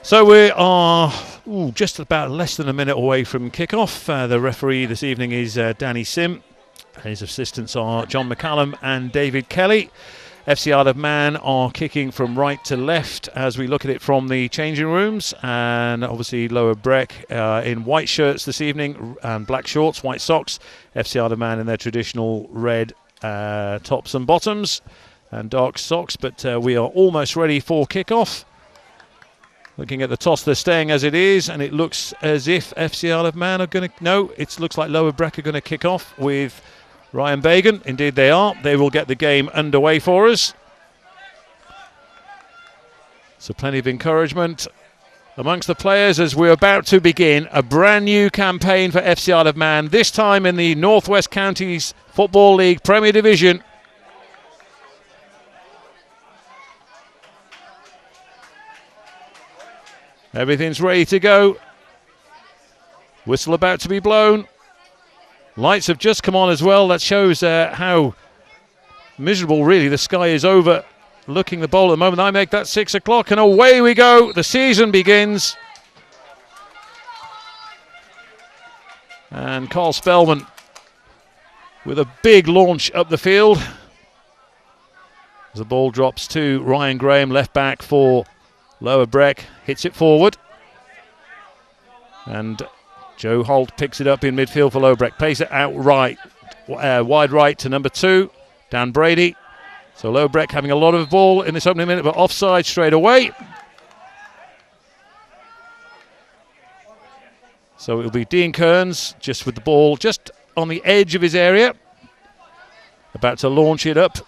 So we are just about less than a minute away from kick-off. The referee this evening is Danny Sim. His assistants are John McCallum and David Kelly. FC Isle of Man are kicking from right to left as we look at it from the changing rooms. And obviously Lower Breck in white shirts this evening and black shorts, white socks. FC Isle of Man in their traditional red tops and bottoms and dark socks. But we are almost ready for kick-off. Looking at the toss, they're staying as it is, and it looks as if FC Isle of Man are going to... No, it looks like Lower Breck are going to kick off with Ryan Bagan. Indeed they are. They will get the game underway for us. So plenty of encouragement amongst the players as we're about to begin a brand new campaign for FC Isle of Man, this time in the North West Counties Football League Premier Division. Everything's ready to go. Whistle about to be blown. Lights have just come on as well. That shows how miserable really the sky is over looking the bowl at the moment. I make that 6 o'clock and away we go. The season begins. And Carl Spellman with a big launch up the field. As the ball drops to Ryan Graham, left back for Lower Breck, hits it forward. And Joe Holt picks it up in midfield for Lower Breck. Plays it out right, wide right to number 2, Dan Brady. So Lower Breck having a lot of ball in this opening minute, but offside straight away. So it'll be Dean Kearns just with the ball just on the edge of his area. About to launch it up.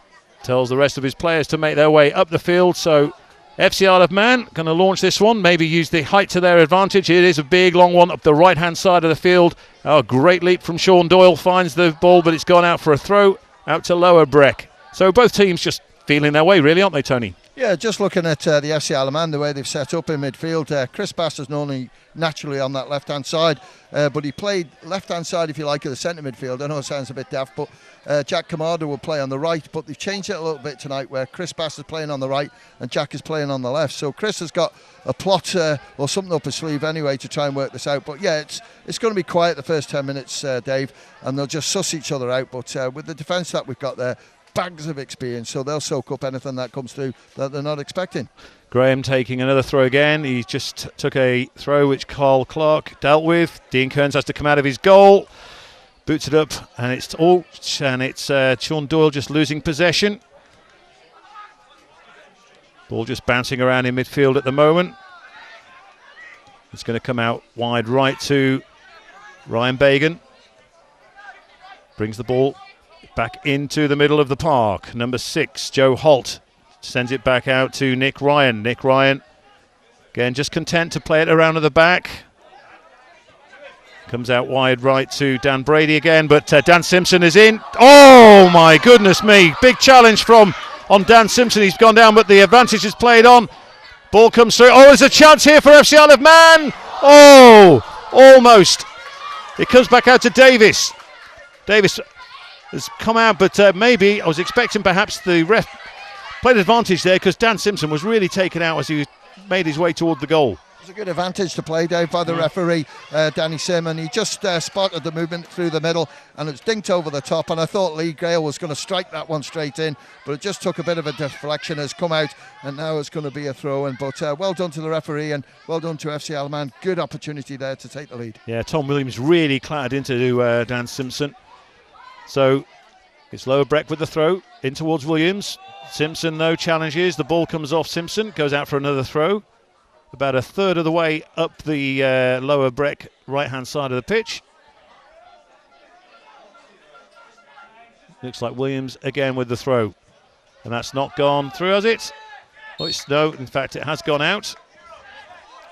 Tells the rest of his players to make their way up the field. So FC Isle of Man going to launch this one, maybe use the height to their advantage. It is a big long one up the right hand side of the field. Oh, great leap from Sean Doyle, finds the ball, but it's gone out for a throw out to Lower Breck. So both teams just feeling their way really, aren't they, Tony? Yeah, just looking at the FC Isle of Man, the way they've set up in midfield. Chris Bass is normally naturally on that left-hand side, but he played left-hand side, if you like, of the centre midfield. I know it sounds a bit daft, but Jack Kamada will play on the right, but they've changed it a little bit tonight where Chris Bass is playing on the right and Jack is playing on the left. So Chris has got a plot or something up his sleeve anyway to try and work this out. But yeah, it's going to be quiet the first 10 minutes, Dave, and they'll just suss each other out. But with the defence that we've got there, bags of experience, so they'll soak up anything that comes through that they're not expecting. Graham taking another throw again. He just took a throw which Carl Clark dealt with. Dean Kearns has to come out of his goal. Boots it up, and it's Sean Doyle just losing possession. Ball just bouncing around in midfield at the moment. It's going to come out wide right to Ryan Bagan. Brings the ball back into the middle of the park. Number 6, Joe Holt, sends it back out to Nick Ryan. Nick Ryan, again, just content to play it around at the back. Comes out wide right to Dan Brady again, but Dan Simpson is in. Oh my goodness me, big challenge on Dan Simpson. He's gone down, but the advantage is played on. Ball comes through. Oh, there's a chance here for FC Isle of Man. Oh, almost. It comes back out to Davis. Davis has come out, but maybe I was expecting perhaps the ref played advantage there because Dan Simpson was really taken out as he made his way toward the goal. It was a good advantage to play, Dave, by the referee, Danny Sim, and he just spotted the movement through the middle and it was dinked over the top, and I thought Lee Gale was going to strike that one straight in, but it just took a bit of a deflection, has come out, and now it's going to be a throw-in. But well done to the referee and well done to FC Isle of Man. Good opportunity there to take the lead. Yeah, Tom Williams really clattered into Dan Simpson. So it's Lower Breck with the throw in towards Williams. Simpson, though, challenges. The ball comes off Simpson, goes out for another throw. About a third of the way up the Lower Breck right-hand side of the pitch. Looks like Williams again with the throw. And that's not gone through, has it? Oh, no, in fact, it has gone out.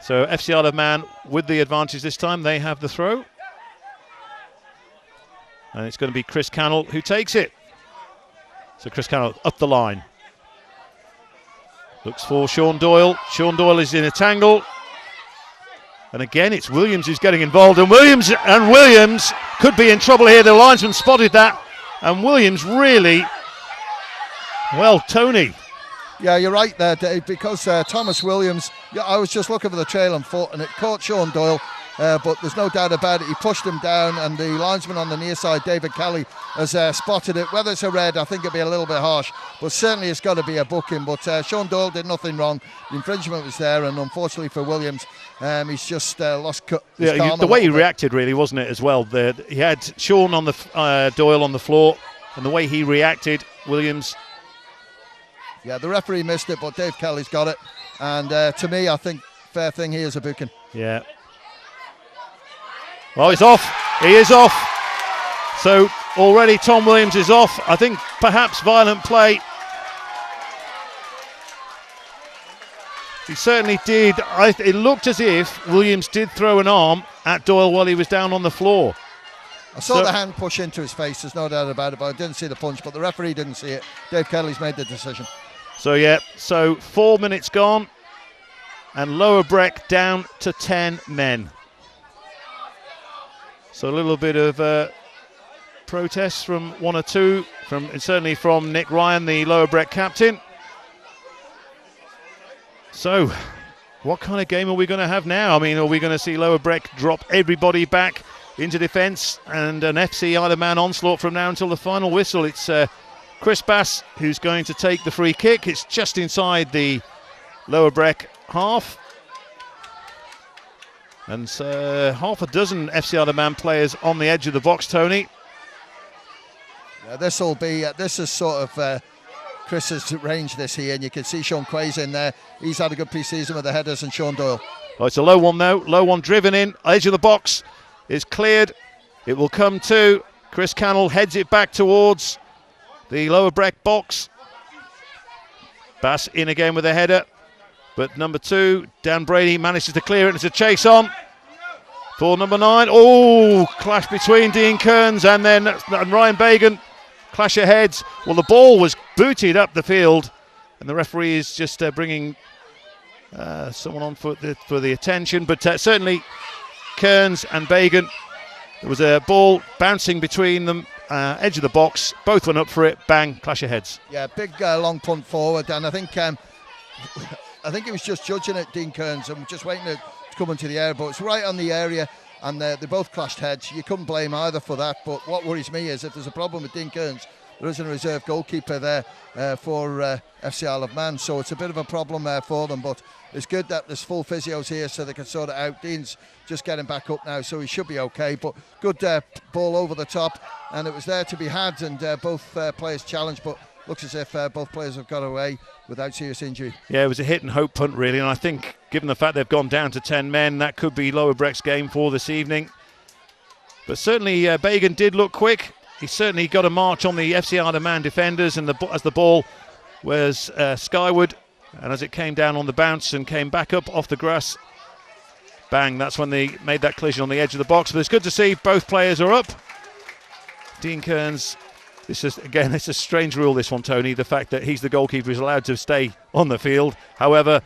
So FC Isle of Man with the advantage this time. They have the throw. And it's going to be Chris Cannell who takes it. So Chris Cannell up the line. Looks for Sean Doyle. Sean Doyle is in a tangle. And again, it's Williams who's getting involved. And Williams could be in trouble here. The linesman spotted that. And Williams really, well, Tony, Yeah, you're right there, Dave, because Thomas Williams, I was just looking for the trail and foot, and it caught Sean Doyle, but there's no doubt about it. He pushed him down, and the linesman on the near side, David Kelly, has spotted it. Whether it's a red, I think it'd be a little bit harsh, but certainly it's got to be a booking. But Sean Doyle did nothing wrong. The infringement was there, and unfortunately for Williams, he's just lost the way he reacted, really, wasn't it, as well? He had Sean on the Doyle on the floor, and the way he reacted, Williams. Yeah, the referee missed it, but Dave Kelly's got it. And to me, I think fair thing, he is a booking. Yeah. Well, he's off. He is off. So already Tom Williams is off. I think perhaps violent play. He certainly did. It looked as if Williams did throw an arm at Doyle while he was down on the floor. I saw the hand push into his face, there's no doubt about it, but I didn't see the punch, but the referee didn't see it. Dave Kelly's made the decision. So 4 minutes gone, and Lower Breck down to 10 men. So a little bit of protest from one or two, certainly from Nick Ryan, the Lower Breck captain. So what kind of game are we going to have now? I mean, are we going to see Lower Breck drop everybody back into defence and an FC Isle of Man onslaught from now until the final whistle? It's Chris Bass who's going to take the free kick. It's just inside the Lower Breck half. And half a dozen FC Isle of Man players on the edge of the box, Tony. Yeah, this will be, this is sort of Chris has arranged this here, and you can see Sean Quay's in there. He's had a good pre-season with the headers, and Sean Doyle. Oh, it's a low one though, low one driven in, edge of the box is cleared. It will come to Chris Cannell, heads it back towards the Lower Breck box. Bass in again with a header, but number 2, Dan Brady, manages to clear it. It's a chase on for number 9. Oh, clash between Dean Kearns and then Ryan Bagan. Clash of heads. Well, the ball was booted up the field, and the referee is just bringing someone on for the attention. But certainly Kearns and Bagan, there was a ball bouncing between them, edge of the box. Both went up for it. Bang, clash of heads. Yeah, big long punt forward, and I think he was just judging it, Dean Kearns, and just waiting to come into the area. But it's right on the area, and they both clashed heads. You couldn't blame either for that. But what worries me is if there's a problem with Dean Kearns, there isn't a reserve goalkeeper there for FC Isle of Man, so it's a bit of a problem for them. But it's good that there's full physios here so they can sort it out. Dean's just getting back up now, so he should be okay. But good ball over the top, and it was there to be had, and both players challenged, but looks as if both players have got away without serious injury. Yeah, it was a hit and hope punt, really, and I think given the fact they've gone down to 10 men, that could be Lower Breck's game for this evening. But certainly Bagan did look quick. He certainly got a march on the FC Isle of Man defenders, and as the ball was skyward, and as it came down on the bounce and came back up off the grass, bang, that's when they made that collision on the edge of the box. But it's good to see both players are up. Dean Kearns, it's a strange rule, this one, Tony, the fact that he's the goalkeeper who's allowed to stay on the field. However,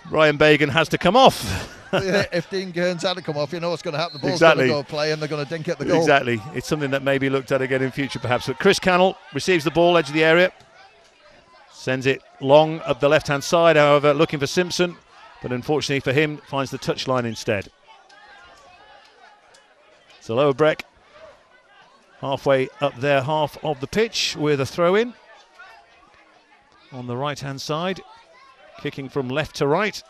Ryan Bagan has to come off. If Dean Kearns had to come off, you know what's going to happen. The ball's going to go play and they're going to dink at the goal. Exactly. It's something that may be looked at again in future, perhaps. But Chris Cannell receives the ball, edge of the area. Sends it long up the left-hand side, however, looking for Simpson. But unfortunately for him, finds the touchline instead. So Lower Breck halfway up their half of the pitch with a throw-in on the right-hand side, kicking from left to right.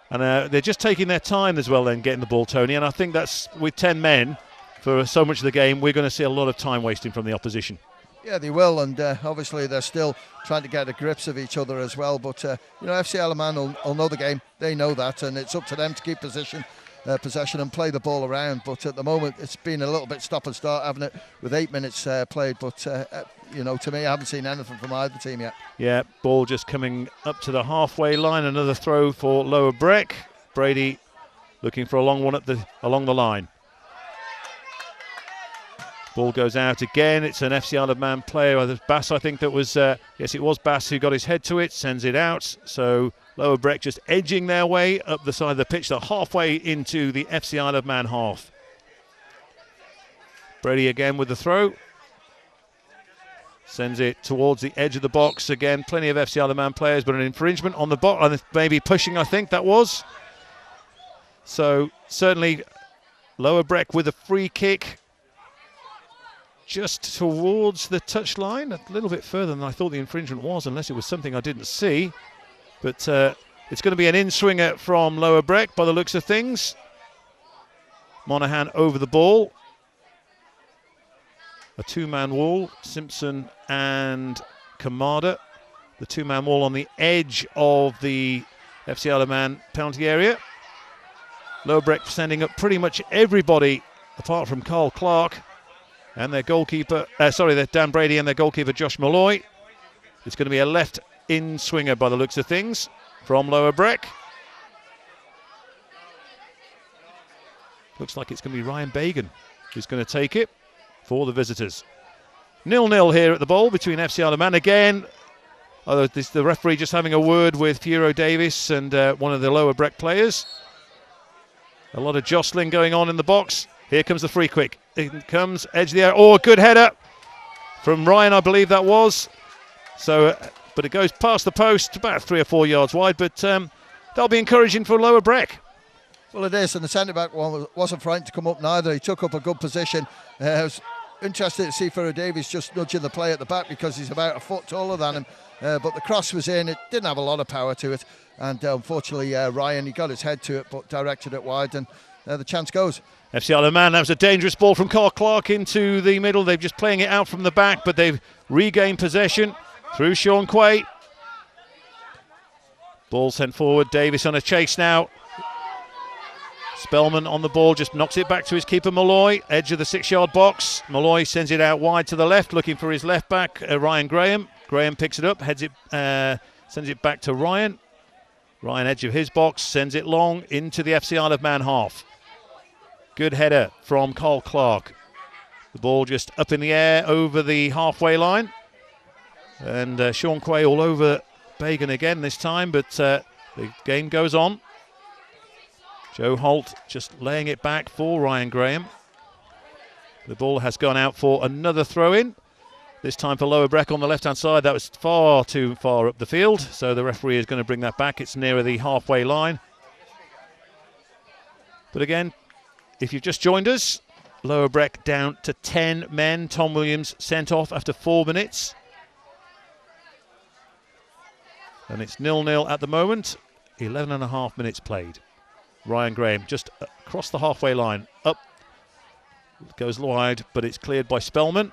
And they're just taking their time as well then getting the ball, Tony, and I think that's with 10 men for so much of the game, we're going to see a lot of time wasting from the opposition. Yeah, they will, and obviously they're still trying to get the grips of each other as well, but FC Isle of Man will know the game. They know that, and it's up to them to keep possession and play the ball around. But at the moment it's been a little bit stop and start, haven't it, with 8 minutes played. But to me, I haven't seen anything from either team yet. Yeah, ball just coming up to the halfway line. Another throw for Lower Breck. Brady looking for a long one along the line. Ball goes out again. It's an FC Isle of Man player. There's Bass, I think that was, yes, it was Bass who got his head to it, sends it out. So Lower Breck just edging their way up the side of the pitch. They're halfway into the FC Isle of Man half. Brady again with the throw. Sends it towards the edge of the box. Again, plenty of FC Isle of Man players, but an infringement on the box. Maybe pushing, I think that was. So certainly Lower Breck with a free kick. Just towards the touchline, a little bit further than I thought the infringement was, unless it was something I didn't see. But it's going to be an in-swinger from Lower Breck by the looks of things. Monaghan over the ball. A two-man wall, Simpson and Kamada. The two-man wall on the edge of the FC Isle of Man penalty area. Lower Breck sending up pretty much everybody apart from Carl Clark. And their goalkeeper, their Dan Brady and their goalkeeper Josh Malloy. It's going to be a left in swinger by the looks of things from Lower Breck. Looks like it's going to be Ryan Bagan who's going to take it for the visitors. 0-0 here at the ball between FC Isle of Man. Again, the referee just having a word with Furo Davis and one of the Lower Breck players. A lot of jostling going on in the box. Here comes the free kick. It comes, edge of the area. Oh, a good header from Ryan, I believe that was. So, but it goes past the post, about 3 or 4 yards wide. But that'll be encouraging for Lower Breck. Well, it is, and the centre-back one wasn't frightened to come up neither. He took up a good position. I was interested to see Furo Davies just nudging the play at the back because he's about a foot taller than him. But the cross was in. It didn't have a lot of power to it. And unfortunately, Ryan, he got his head to it but directed it wide, and the chance goes. FC Isle of Man, that was a dangerous ball from Carl Clark into the middle. They're just playing it out from the back, but they've regained possession through Sean Quay. Ball sent forward. Davis on a chase now. Spellman on the ball, just knocks it back to his keeper Malloy, edge of the 6-yard box. Malloy sends it out wide to the left, looking for his left back, Ryan Graham. Graham picks it up, sends it back to Ryan. Ryan, edge of his box, sends it long into the FC Isle of Man half. Good header from Carl Clark. The ball just up in the air over the halfway line. And Sean Quay all over Bagan again this time, but the game goes on. Joe Holt just laying it back for Ryan Graham. The ball has gone out for another throw-in. This time for Lower Breck on the left-hand side. That was far too far up the field, so the referee is going to bring that back. It's nearer the halfway line. But again, if you've just joined us, Lower Breck down to 10 men. Tom Williams sent off after 4 minutes. And it's 0-0 at the moment. 11.5 minutes played. Ryan Graham just across the halfway line. Up. Goes wide, but it's cleared by Spellman.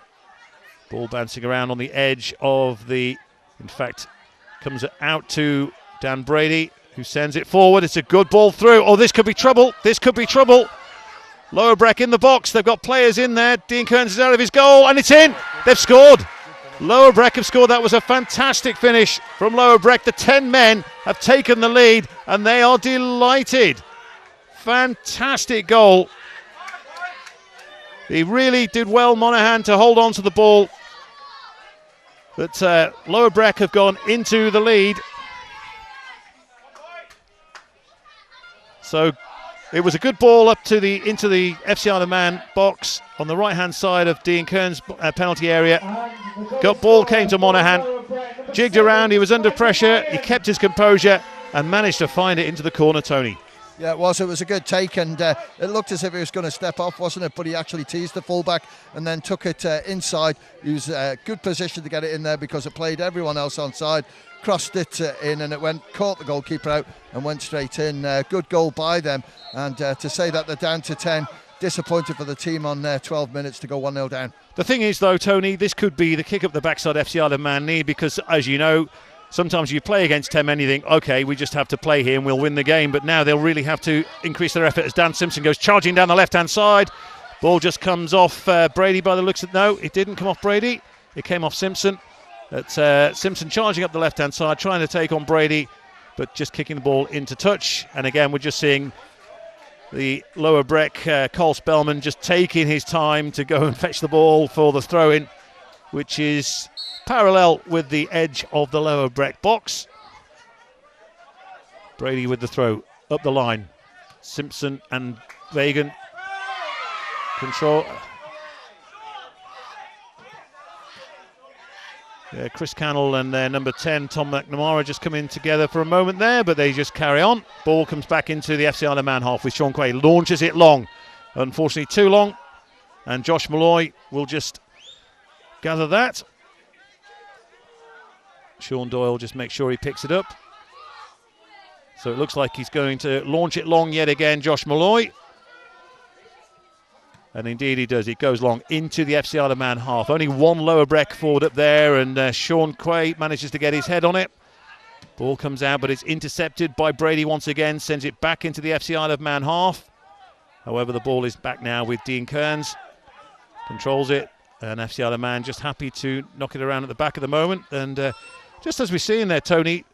Ball bouncing around on the edge of the... In fact, comes out to Dan Brady, who sends it forward. It's a good ball through. Oh, this could be trouble. This could be trouble. Lower Breck in the box. They've got players in there. Dean Kearns is out of his goal, and it's in. They've scored. Lower Breck have scored. That was a fantastic finish from Lower Breck. The 10 men have taken the lead, and they are delighted. Fantastic goal. He really did well, Monaghan, to hold on to the ball. But Lower Breck have gone into the lead. So it was a good ball up to into the FC Isle of Man box on the right-hand side of Dean Kearns' penalty area. Ball came to Monaghan, jigged around, he was under pressure, he kept his composure and managed to find it into the corner, Tony. Yeah, it was. It was a good take, and it looked as if he was going to step off, wasn't it? But he actually teased the fullback and then took it inside. He was a good position to get it in there because it played everyone else on side. Crossed it in, and it caught the goalkeeper out and went straight in. Good goal by them, and to say that they're down to 10, disappointed for the team on 12 minutes to go 1-0 down. The thing is, though, Tony, this could be the kick up the backside FC Isle of Man need, because, as you know, sometimes you play against 10 men, you think, OK, we just have to play here and we'll win the game. But now they'll really have to increase their effort as Dan Simpson goes charging down the left-hand side. Ball just comes off Brady by the looks of it. No, it didn't come off Brady. It came off Simpson. That's Simpson charging up the left-hand side, trying to take on Brady, but just kicking the ball into touch. And again, we're just seeing the Lower Breck, Cole Spellman, just taking his time to go and fetch the ball for the throw-in, which is parallel with the edge of the Lower Breck box. Brady with the throw up the line. Simpson and Vagan control. Chris Cannell and their number 10, Tom McNamara, just come in together for a moment there, but they just carry on. Ball comes back into the FC Isle of Man half with Sean Quay. Launches it long. Unfortunately, too long. And Josh Malloy will just gather that. Sean Doyle just makes sure he picks it up. So it looks like he's going to launch it long yet again, Josh Malloy. And indeed he does. It goes long into the FC Isle of Man half. Only one Lower Breck forward up there, and Sean Quay manages to get his head on it. Ball comes out, but it's intercepted by Brady once again. Sends it back into the FC Isle of Man half. However, the ball is back now with Dean Kearns. Controls it. And FC Isle of Man just happy to knock it around at the back at the moment. And just as we see in there, Tony,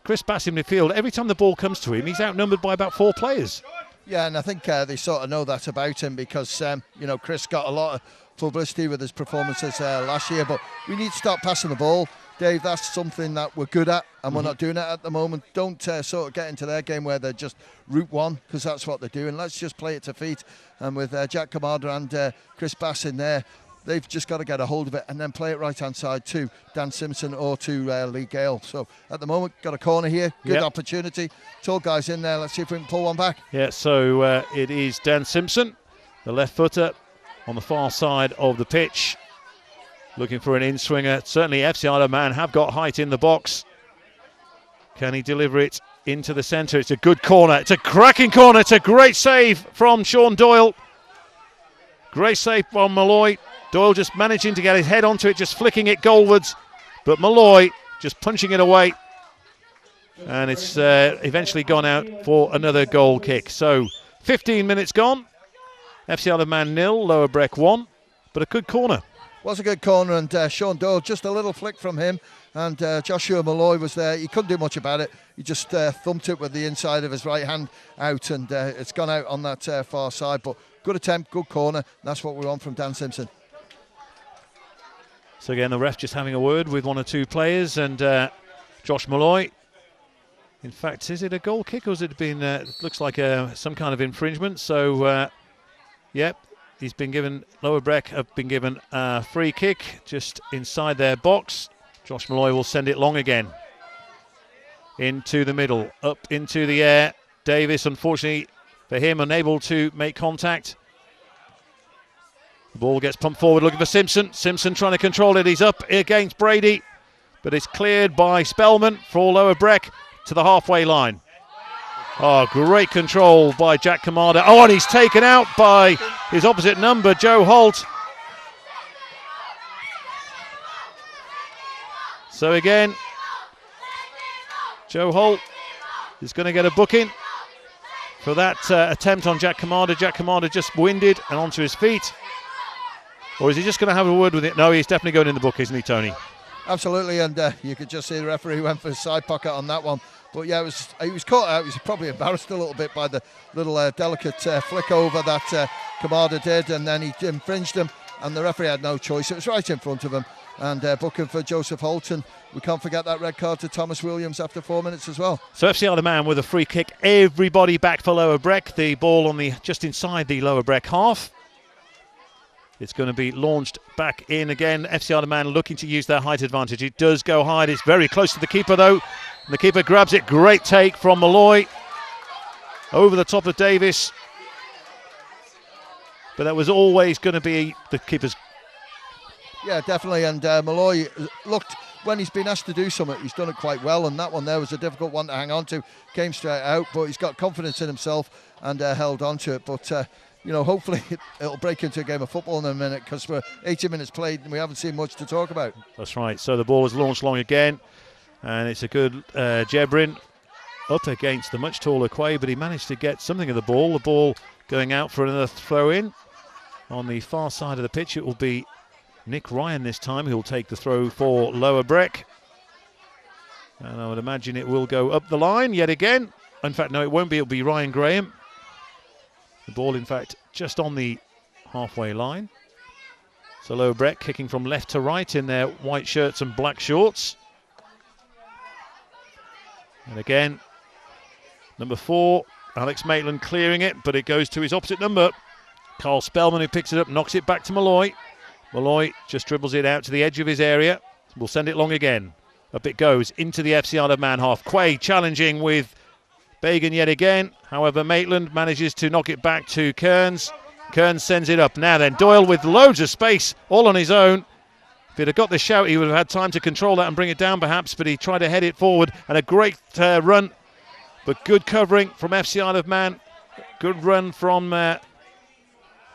Chris Bass in midfield, every time the ball comes to him, he's outnumbered by about 4 players. Yeah, and I think they sort of know that about him because, Chris got a lot of publicity with his performances last year, but we need to start passing the ball. Dave, that's something that we're good at, and we're not doing it at the moment. Don't sort of get into their game where they're just route one, because that's what they're doing. Let's just play it to feet. And with Jack Kamada and Chris Bass in there, they've just got to get a hold of it and then play it right-hand side to Dan Simpson or to Lee Gale. So at the moment, got a corner here. Good opportunity. Tall guys in there. Let's see if we can pull one back. Yeah, so it is Dan Simpson, the left footer, on the far side of the pitch. Looking for an in-swinger. Certainly FC Isle of Man have got height in the box. Can he deliver it into the centre? It's a good corner. It's a cracking corner. It's a great save from Sean Doyle. Great save from Malloy. Doyle just managing to get his head onto it, just flicking it goalwards. But Malloy just punching it away. And it's eventually gone out for another goal kick. So 15 minutes gone. FC Isle of Man 0, Lower Breck 1. But a good corner. Was a good corner, and Sean Doyle, just a little flick from him. And Joshua Malloy was there. He couldn't do much about it. He just thumped it with the inside of his right hand out, and it's gone out on that far side. But good attempt, good corner. That's what we want from Dan Simpson. So again, the ref just having a word with 1 or 2 players, and Josh Malloy. In fact, is it a goal kick or has it been, looks like some kind of infringement. So, yep, he's been given, Lower Breck have been given a free kick just inside their box. Josh Malloy will send it long again. Into the middle, up into the air. Davis, unfortunately for him, unable to make contact. The ball gets pumped forward, looking for Simpson. Simpson trying to control it. He's up against Brady, but it's cleared by Spellman for Lower Breck to the halfway line. Oh, great control by Jack Kamada. Oh, and he's taken out by his opposite number, Joe Holt. So again, Joe Holt is going to get a booking for that attempt on Jack Kamada. Jack Kamada just winded and onto his feet. Or is he just going to have a word with it? No, he's definitely going in the book, isn't he, Tony? Absolutely, and you could just see the referee went for his side pocket on that one. But yeah, he was caught out. He was probably embarrassed a little bit by the little delicate flick over that Kamada did, and then he infringed him, and the referee had no choice. It was right in front of him, and booking for Joseph Holt. And we can't forget that red card to Thomas Williams after 4 minutes as well. So FC Isle of Man with a free kick. Everybody back for Lower Breck. The ball on the just inside the Lower Breck half. It's going to be launched back in again. FC Isle of Man looking to use their height advantage. It does go high. It's very close to the keeper, though. And the keeper grabs it. Great take from Malloy. Over the top of Davis. But that was always going to be the keeper's. Yeah, definitely. And Malloy looked, when he's been asked to do something, he's done it quite well. And that one there was a difficult one to hang on to. Came straight out, but he's got confidence in himself and held on to it. But hopefully it'll break into a game of football in a minute, because we're 80 minutes played and we haven't seen much to talk about. That's right. So the ball is launched long again, and it's a good Jebrin up against the much taller Quay, but he managed to get something of the ball. The ball going out for another throw-in. On the far side of the pitch, it will be Nick Ryan this time who will take the throw for Lower Breck. And I would imagine it will go up the line yet again. In fact, no, it won't be. It'll be Ryan Graham. The ball, in fact, just on the halfway line. So Lower Breck kicking from left to right in their white shirts and black shorts. And again, number 4, Alex Maitland clearing it, but it goes to his opposite number. Carl Spellman, who picks it up, knocks it back to Malloy. Malloy just dribbles it out to the edge of his area. We'll send it long again. Up it goes into the FC Isle of Man half. Quay challenging with Bagan yet again. However, Maitland manages to knock it back to Kearns. Kearns sends it up. Now then, Doyle with loads of space, all on his own. If he'd have got the shout, he would have had time to control that and bring it down perhaps, but he tried to head it forward. And a great run, but good covering from FC Isle of Man. Good run from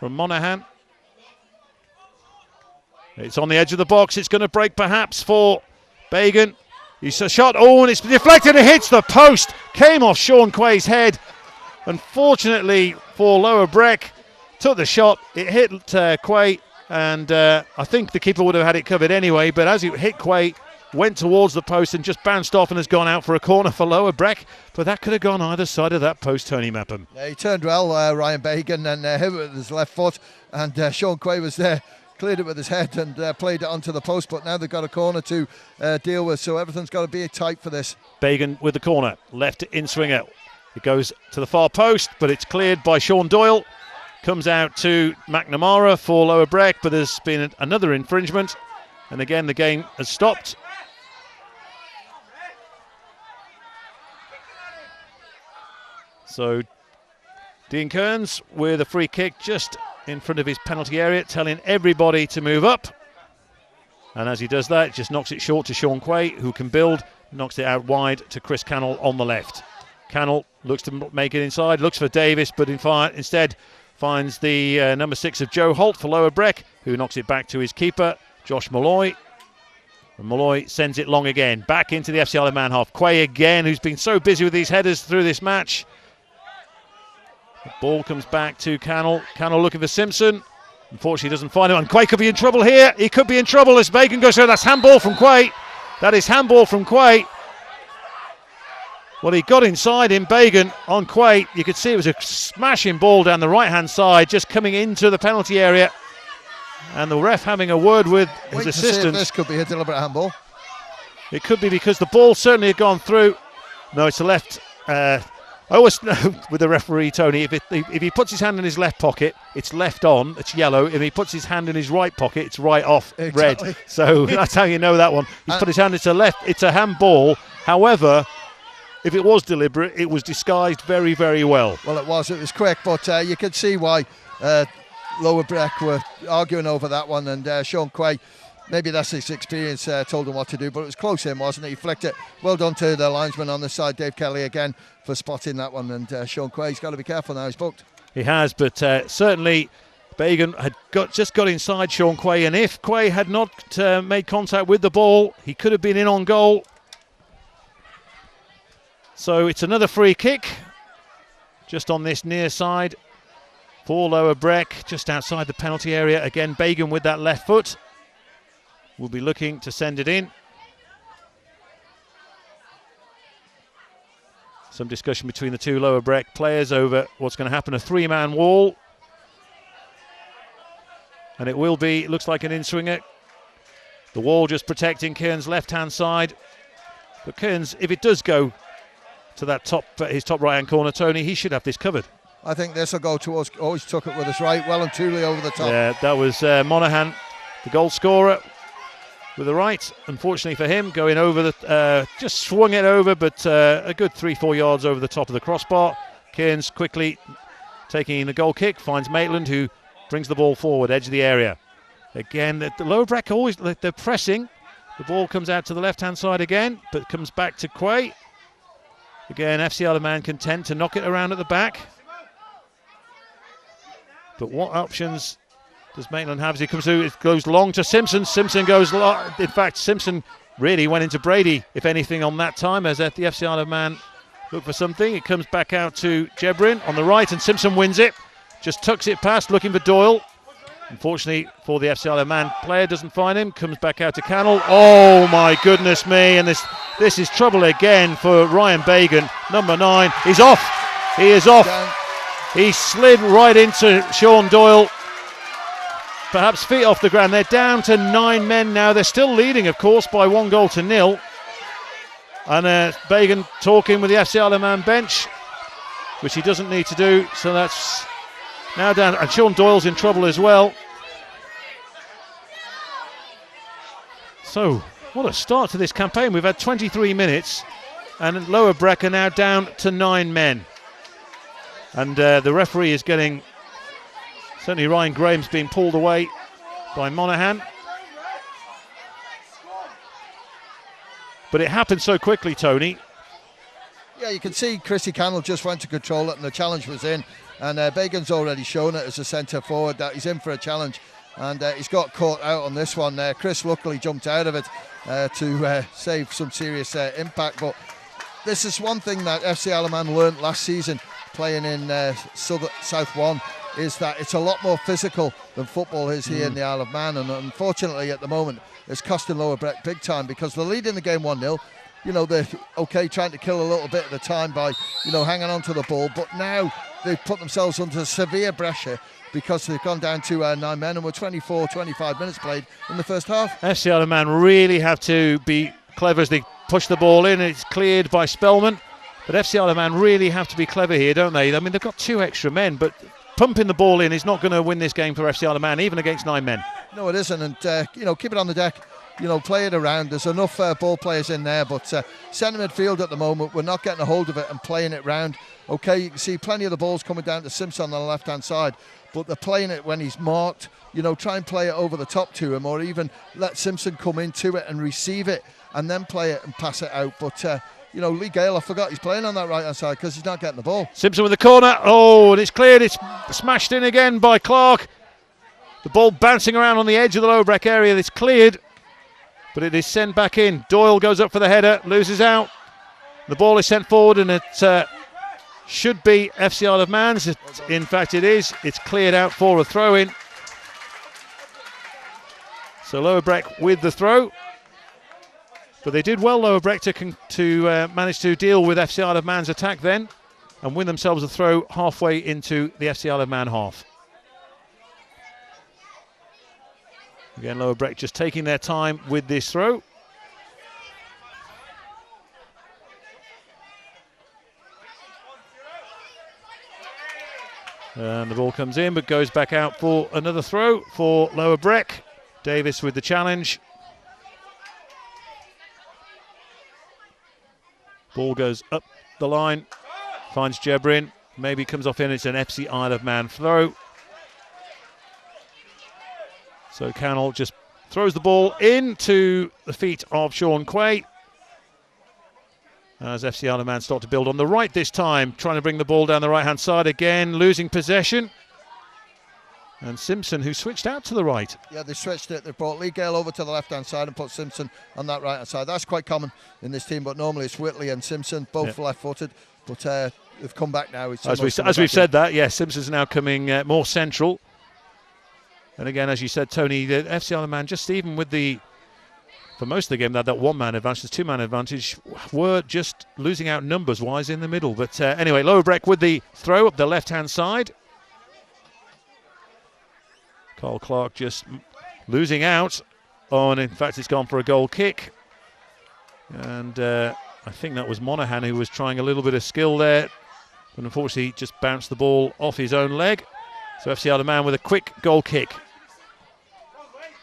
Monaghan. It's on the edge of the box. It's going to break perhaps for Bagan. He's a shot. Oh, and it's deflected. It hits the post. Came off Sean Quay's head. Unfortunately for Lower Breck, took the shot. It hit Quay, and I think the keeper would have had it covered anyway. But as it hit Quay, went towards the post and just bounced off and has gone out for a corner for Lower Breck. But that could have gone either side of that post, Tony Mapham. Yeah, he turned well, Ryan Bagan, and hit it with his left foot. And Sean Quay was there. Cleared it with his head and played it onto the post, but now they've got a corner to deal with, so everything's got to be tight for this. Bagan with the corner, left in swinger. It goes to the far post, but it's cleared by Sean Doyle. Comes out to McNamara for Lower Breck, but there's been another infringement, and again the game has stopped. So Dean Kearns with a free kick just in front of his penalty area, telling everybody to move up. And as he does that, just knocks it short to Sean Quay, who can build, knocks it out wide to Chris Cannell on the left. Cannell looks to make it inside, looks for Davis, but instead finds the number 6 of Joe Holt for Lower Breck, who knocks it back to his keeper, Josh Malloy. And Malloy sends it long again, back into the FC Isle of Man half. Quay again, who's been so busy with these headers through this match. The ball comes back to Cannell. Cannell looking for Simpson. Unfortunately, doesn't find him. And Quay could be in trouble here. He could be in trouble as Bagan goes through. That's handball from Quay. That is handball from Quay. Well, he got inside in Bagan on Quay. You could see it was a smashing ball down the right-hand side, just coming into the penalty area. And the ref having a word with his assistant. This could be a deliberate handball. It could be because the ball certainly had gone through. No, it's the left. I always know with the referee, Tony, if he puts his hand in his left pocket, it's left on, it's yellow. If he puts his hand in his right pocket, it's right off, exactly. Red. So that's how you know that one. He's put his hand, it's a left, it's a handball. However, if it was deliberate, it was disguised very, very well. Well, it was quick, but you could see why Lower Breck were arguing over that one, and Sean Quay, maybe that's his experience, told him what to do, but it was close in, wasn't it? He flicked it. Well done to the linesman on the side, Dave Kelly, again, for spotting that one. And Sean Quay's got to be careful now, he's booked. He has, but certainly Bagan had just got inside Sean Quay, and if Quay had not made contact with the ball, he could have been in on goal. So it's another free kick, just on this near side for Lower Breck, just outside the penalty area. Again, Bagan with that left foot will be looking to send it in. Some discussion between the two Lower Breck players over what's going to happen. A 3-man wall. And it will be, looks like an in-swinger. The wall just protecting Kearns' left-hand side. But Kearns, if it does go to that his top right-hand corner, Tony, he should have this covered. I think this will go towards, always took it with his right, well and truly over the top. Yeah, that was Monaghan, the goal scorer, with the right. Unfortunately for him, going over just swung it over, but a good 3-4 yards over the top of the crossbar. Kearns quickly taking the goal kick, finds Maitland, who brings the ball forward, edge of the area. Again, the Lower Breck always, they're pressing. The ball comes out to the left-hand side again, but comes back to Quay. Again, FC Isle of Man content to knock it around at the back. But what options does Maitland have as he comes through? It goes long to Simpson. Simpson goes long. In fact, Simpson really went into Brady, if anything, on that time, as the FC Isle of Man look for something. It comes back out to Jebrin on the right, and Simpson wins it. Just tucks it past, looking for Doyle. Unfortunately for the FC Isle of Man player, doesn't find him. Comes back out to Cannell. Oh my goodness me! And this is trouble again for Ryan Bagan, number 9. He's off. He is off. He slid right into Sean Doyle. Perhaps feet off the ground. They're down to 9 men now. They're still leading, of course, by 1-0. And Bagan talking with the FC Isle of Man bench, which he doesn't need to do. So that's now down. And Sean Doyle's in trouble as well. So What a start to this campaign. We've had 23 minutes and Lower Breck are now down to 9 men. And the referee is getting, certainly Ryan Graham's being pulled away by Monaghan. But it happened so quickly, Tony. Yeah, you can see Chrissy Cannell just went to control it and the challenge was in. And Bagan's already shown it as a centre forward that he's in for a challenge. And he's got caught out on this one. Chris luckily jumped out of it to save some serious impact. But this is one thing that FC Isle of Man learnt last season playing in South 1, is that it's a lot more physical than football is here in the Isle of Man. And unfortunately at the moment it's costing Lower Breck big time, because they're leading the game 1-0. You know, they're okay trying to kill a little bit at a time by, you know, hanging on to the ball. But now they've put themselves under severe pressure because they've gone down to 9 men and we're 25 minutes played in the first half. FC Isle of Man really have to be clever as they push the ball in. It's cleared by Spellman. But FC Isle of Man really have to be clever here, don't they? I mean, they've got 2 extra men, but pumping the ball in is not going to win this game for FC Isle of Man, even against 9 men. No, it isn't. And, you know, keep it on the deck. You know, play it around. There's enough ball players in there, but centre midfield at the moment, we're not getting a hold of it and playing it round. Okay, you can see plenty of the balls coming down to Simpson on the left-hand side, but they're playing it when he's marked. You know, try and play it over the top to him, or even let Simpson come into it and receive it and then play it and pass it out. But, you know, Lee Gale, I forgot he's playing on that right-hand side because he's not getting the ball. Simpson with the corner. Oh, and it's cleared. It's smashed in again by Clark. The ball bouncing around on the edge of the Lower Breck area. It's cleared, but it is sent back in. Doyle goes up for the header, loses out. The ball is sent forward and it should be FC Isle of Man's. In fact, it is. It's cleared out for a throw-in. So Lower Breck with the throw. But they did well, Lower Breck, to manage to deal with FC Isle of Man's attack then and win themselves a throw halfway into the FC Isle of Man half. Again, Lower Breck just taking their time with this throw. And the ball comes in but goes back out for another throw for Lower Breck. Davis with the challenge. Ball goes up the line, finds Jebrin, maybe comes off in. It's an FC Isle of Man throw. So Cannell just throws the ball into the feet of Sean Quay. As FC Isle of Man start to build on the right this time, trying to bring the ball down the right-hand side again, losing possession. And Simpson, who switched out to the right. Yeah, they switched it. They brought Lee Gale over to the left-hand side and put Simpson on that right-hand side. That's quite common in this team, but normally it's Whitley and Simpson, both left-footed. But they've come back now. As we've said that, yes, Simpson's now coming more central. And again, as you said, Tony, the FC Isle of Man, just even with for most of the game, that one-man advantage, the two-man advantage, were just losing out numbers-wise in the middle. But anyway, Lower Breck with the throw up the left-hand side. Carl Clark just losing out on, in fact, it's gone for a goal kick. And I think that was Monaghan who was trying a little bit of skill there. But unfortunately, just bounced the ball off his own leg. So FC Isle of Man with a quick goal kick.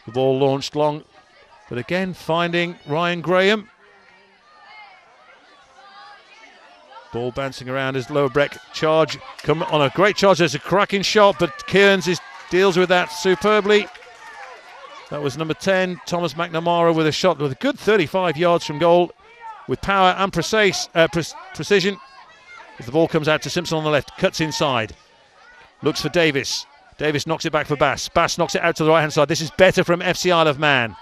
The ball launched long, but again finding Ryan Graham. Ball bouncing around as Lower Breck charge. Come on, a great charge. There's a cracking shot, but Kearns deals with that superbly. That was number 10, Thomas McNamara, with a shot with a good 35 yards from goal, with power and precision. If the ball comes out to Simpson on the left, cuts inside. Looks for Davis. Davis knocks it back for Bass. Bass knocks it out to the right-hand side. This is better from FC Isle of Man.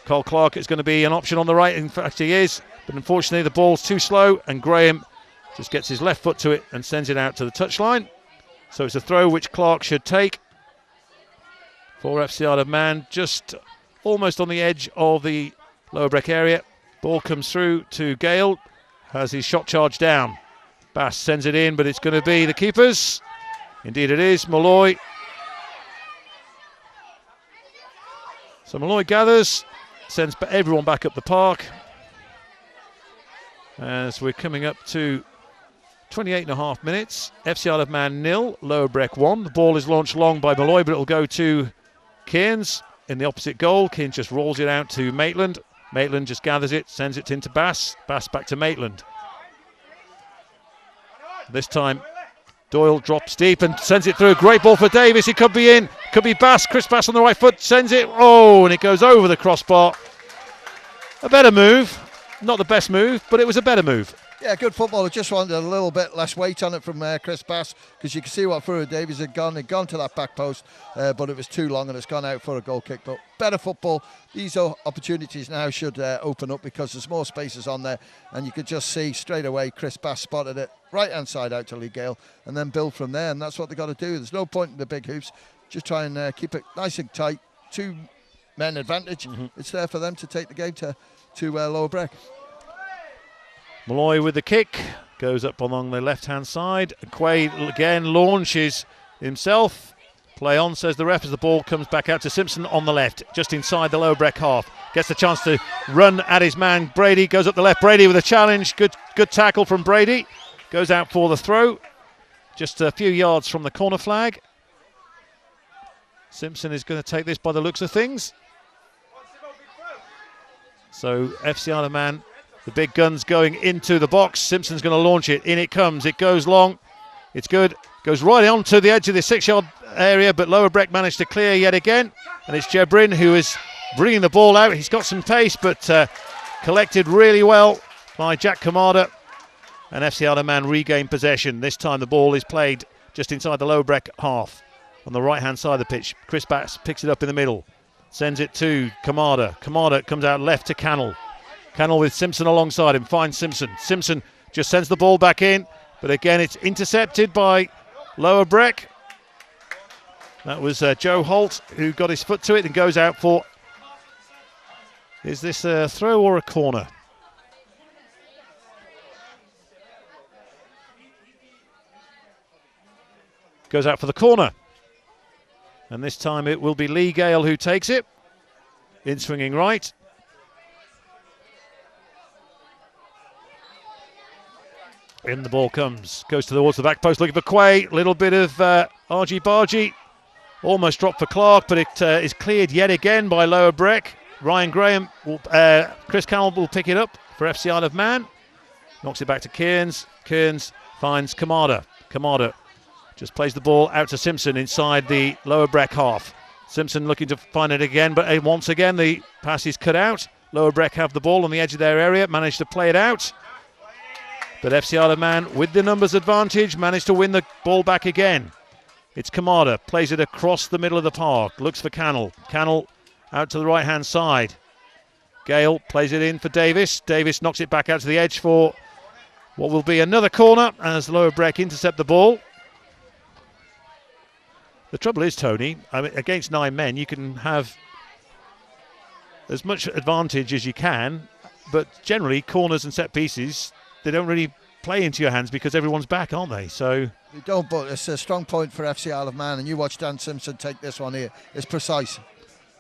Cole Clark is going to be an option on the right. In fact, he is. But unfortunately, the ball's too slow, and Graham just gets his left foot to it and sends it out to the touchline. So it's a throw which Clark should take for FC Isle of Man, just almost on the edge of the Lower Breck area. Ball comes through to Gale, has his shot charge down. Bass sends it in, but it's going to be the keeper's. Indeed it is, Malloy. So Malloy gathers, sends everyone back up the park. As we're coming up to 28.5 minutes. FC Isle of Man 0, Lower Breck 1. The ball is launched long by Malloy, but it'll go to Kearns. in the opposite goal. Keane just rolls it out to Maitland. Maitland just gathers it, sends it into Bass. Bass back to Maitland. This time Doyle drops deep and sends it through. Great ball for Davis. It could be in. Could be Bass. Chris Bass on the right foot sends it. Oh, and it goes over the crossbar. A better move. Not the best move, but it was a better move. Yeah, good football. It just wanted a little bit less weight on it from Chris Bass, because you can see what Furrow Davies had gone. He'd gone to that back post, but it was too long and it's gone out for a goal kick. But better football. These opportunities now should open up, because there's more spaces on there, and you could just see straight away Chris Bass spotted it right hand side out to Lee Gale and then build from there, and that's what they've got to do. There's no point in the big hoops. Just try and keep it nice and tight. 2 men advantage. It's there for them to take the game to Lower Breck. Malloy with the kick, goes up along the left-hand side. Quay again launches himself. Play on, says the ref, as the ball comes back out to Simpson on the left, just inside the Lower Breck half. Gets the chance to run at his man. Brady goes up the left. Brady with a challenge. Good tackle from Brady. Goes out for the throw. Just a few yards from the corner flag. Simpson is going to take this by the looks of things. So FC Isle of Man, the big guns going into the box. Simpson's going to launch it. In it comes. It goes long. It's good. Goes right on to the edge of the 6-yard area, but Lower Breck managed to clear yet again. And it's Jebrin who is bringing the ball out. He's got some pace, but collected really well by Jack Kamada. And FC Isle of Man regain possession. This time the ball is played just inside the Lower Breck half on the right-hand side of the pitch. Chris Bass picks it up in the middle. Sends it to Kamada. Kamada comes out left to Cannell. Cannell with Simpson alongside him. Finds Simpson. Simpson just sends the ball back in. But again, it's intercepted by Lower Breck. That was Joe Holt who got his foot to it and goes out for... Is this a throw or a corner? Goes out for the corner. And this time it will be Lee Gale who takes it. In swinging right. In the ball comes. Goes towards the back post looking for Quay. Little bit of argy-bargy. Almost dropped for Clark, but it is cleared yet again by Lower Breck. Ryan Graham, Chris Cannell will pick it up for FC Isle of Man. Knocks it back to Kearns. Kearns finds Kamada. Kamada just plays the ball out to Simpson inside the Lower Breck half. Simpson looking to find it again, but once again the pass is cut out. Lower Breck have the ball on the edge of their area, managed to play it out. But FC Isle of Man, with the numbers advantage, managed to win the ball back again. It's Kamada, plays it across the middle of the park, looks for Cannell. Cannell out to the right-hand side. Gale plays it in for Davis. Davis knocks it back out to the edge for what will be another corner as Lower Breck intercept the ball. The trouble is, Tony, I mean, against 9 men, you can have as much advantage as you can, but generally corners and set pieces, they don't really play into your hands because everyone's back, aren't they? So they don't, but it's a strong point for FC Isle of Man, and you watch Dan Simpson take this one here. It's precise.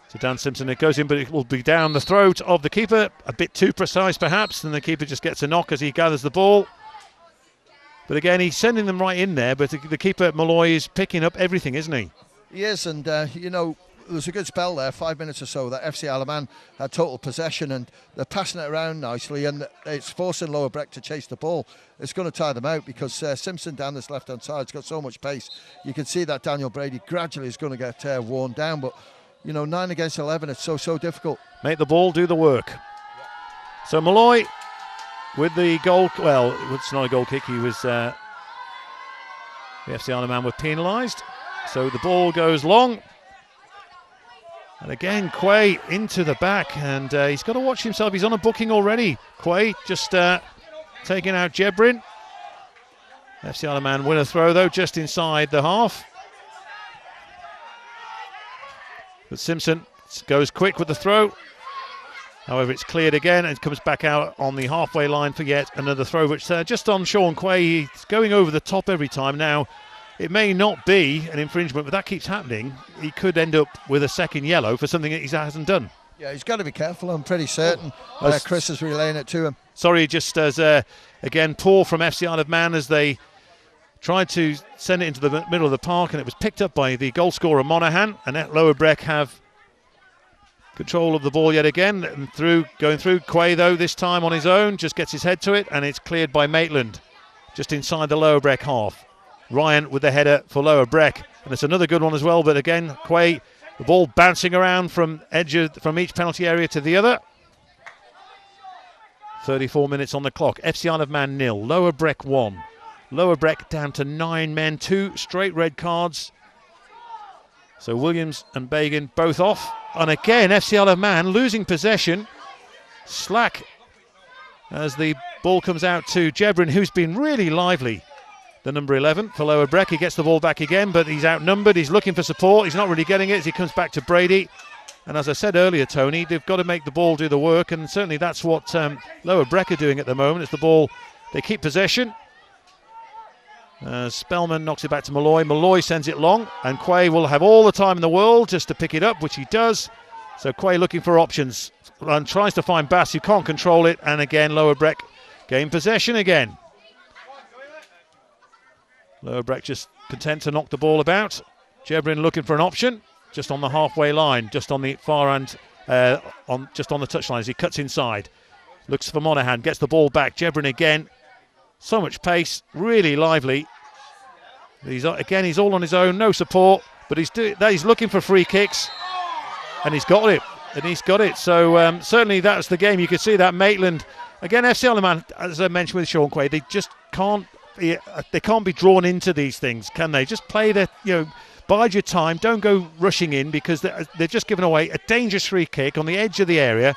So Dan Simpson, it goes in, but it will be down the throat of the keeper. A bit too precise, perhaps, and the keeper just gets a knock as he gathers the ball. But again, he's sending them right in there, but the keeper, Malloy, is picking up everything, isn't he? He is, and, you know, there was a good spell there, 5 minutes or so, that FC Isle of Man had total possession, and they're passing it around nicely, and it's forcing Lower Breck to chase the ball. It's going to tire them out because Simpson down this left-hand side has got so much pace. You can see that Daniel Brady gradually is going to get worn down, but, you know, 9 against 11, it's so difficult. Make the ball do the work. So Malloy with the goal, well, it's not a goal kick, he was, the FC Isle of Man were penalised. So the ball goes long. And again, Quay into the back, and he's got to watch himself. He's on a booking already. Quay just taking out Jebrin. FC Isle of Man win a throw, though, just inside the half. But Simpson goes quick with the throw. However, it's cleared again and comes back out on the halfway line for yet another throw, which just on Sean Quay, he's going over the top every time now. It may not be an infringement, but that keeps happening. He could end up with a second yellow for something that he hasn't done. Yeah, he's got to be careful. I'm pretty certain Chris is relaying it to him. Sorry, just as, again, poor from FC Isle of Man as they tried to send it into the middle of the park, and it was picked up by the goal scorer Monaghan, and at Lower Breck have control of the ball yet again, and going through. Quay, though, this time on his own, just gets his head to it, and it's cleared by Maitland, just inside the Lower Breck half. Ryan with the header for Lower Breck, and it's another good one as well, but again, Quay, the ball bouncing around from each penalty area to the other. 34 minutes on the clock. FC Isle of Man 0, Lower Breck 1. Lower Breck down to 9 men, 2 straight red cards. So Williams and Bagan both off. And again, FC Isle of Man losing possession. Slack as the ball comes out to Jebrin, who's been really lively. The number 11 for Lower Breck. He gets the ball back again, but he's outnumbered. He's looking for support. He's not really getting it as he comes back to Brady. And as I said earlier, Tony, they've got to make the ball do the work, and certainly that's what Lower Breck are doing at the moment. It's the ball, they keep possession. Spellman knocks it back to Malloy. Malloy sends it long, and Quay will have all the time in the world just to pick it up, which he does. So Quay looking for options and tries to find Bass, who can't control it. And again, Lower Breck gain possession again. Lower Breck just content to knock the ball about. Jebrin looking for an option, just on the halfway line, just on the far end, just on the touchline as he cuts inside. Looks for Monaghan, gets the ball back. Jebrin again. So much pace, really lively. He's all on his own, no support, but he's looking for free kicks, and he's got it. So certainly that's the game. You could see that Maitland again. FC Isle of Man, as I mentioned with Sean Quay, they just can't. They can't be drawn into these things, can they? Just play bide your time. Don't go rushing in, because they're just giving away a dangerous free kick on the edge of the area.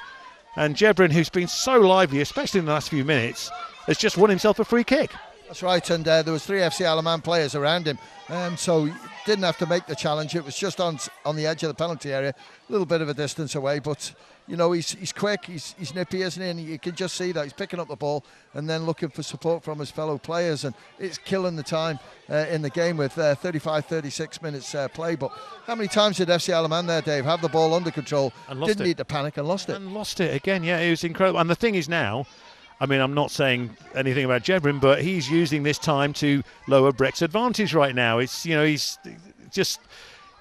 And Jebrin, who's been so lively, especially in the last few minutes, has just won himself a free kick. That's right, and there was 3 FC Isle of Man players around him, so he didn't have to make the challenge. It was just on the edge of the penalty area, a little bit of a distance away, but he's quick, he's nippy, isn't he? And you can just see that he's picking up the ball and then looking for support from his fellow players, and it's killing the time in the game with 35-36 minutes play. But how many times did FC Isle of Man there, Dave, have the ball under control, didn't need to panic, and lost it? And lost it again, yeah, it was incredible. And the thing is now, I mean, I'm not saying anything about Jebrin, but he's using this time to Lower Breck's advantage right now. It's, he's just,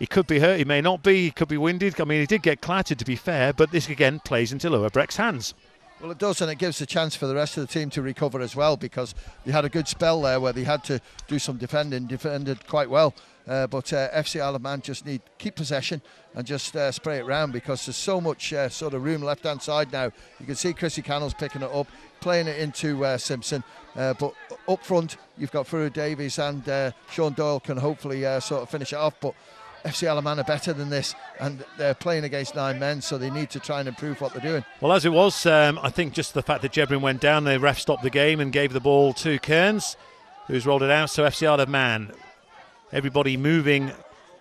he could be hurt, he may not be, he could be winded. I mean, he did get clattered, to be fair, but this again plays into Lower Breck's hands. Well, it does, and it gives a chance for the rest of the team to recover as well, because they had a good spell there where they had to do some defended quite well. But FC Isle of Man just keep possession and just spray it round, because there's so much sort of room left hand side now. You can see Chrissy Cannell's picking it up, playing it into Simpson, but up front you've got Furu Davies and Sean Doyle can hopefully sort of finish it off. But FC Isle of Man are better than this, and they're playing against 9 men, so they need to try and improve what they're doing. Well, as it was, I think just the fact that Jebrin went down, the ref stopped the game and gave the ball to Kearns, who's rolled it out. So FC Isle of Man, everybody moving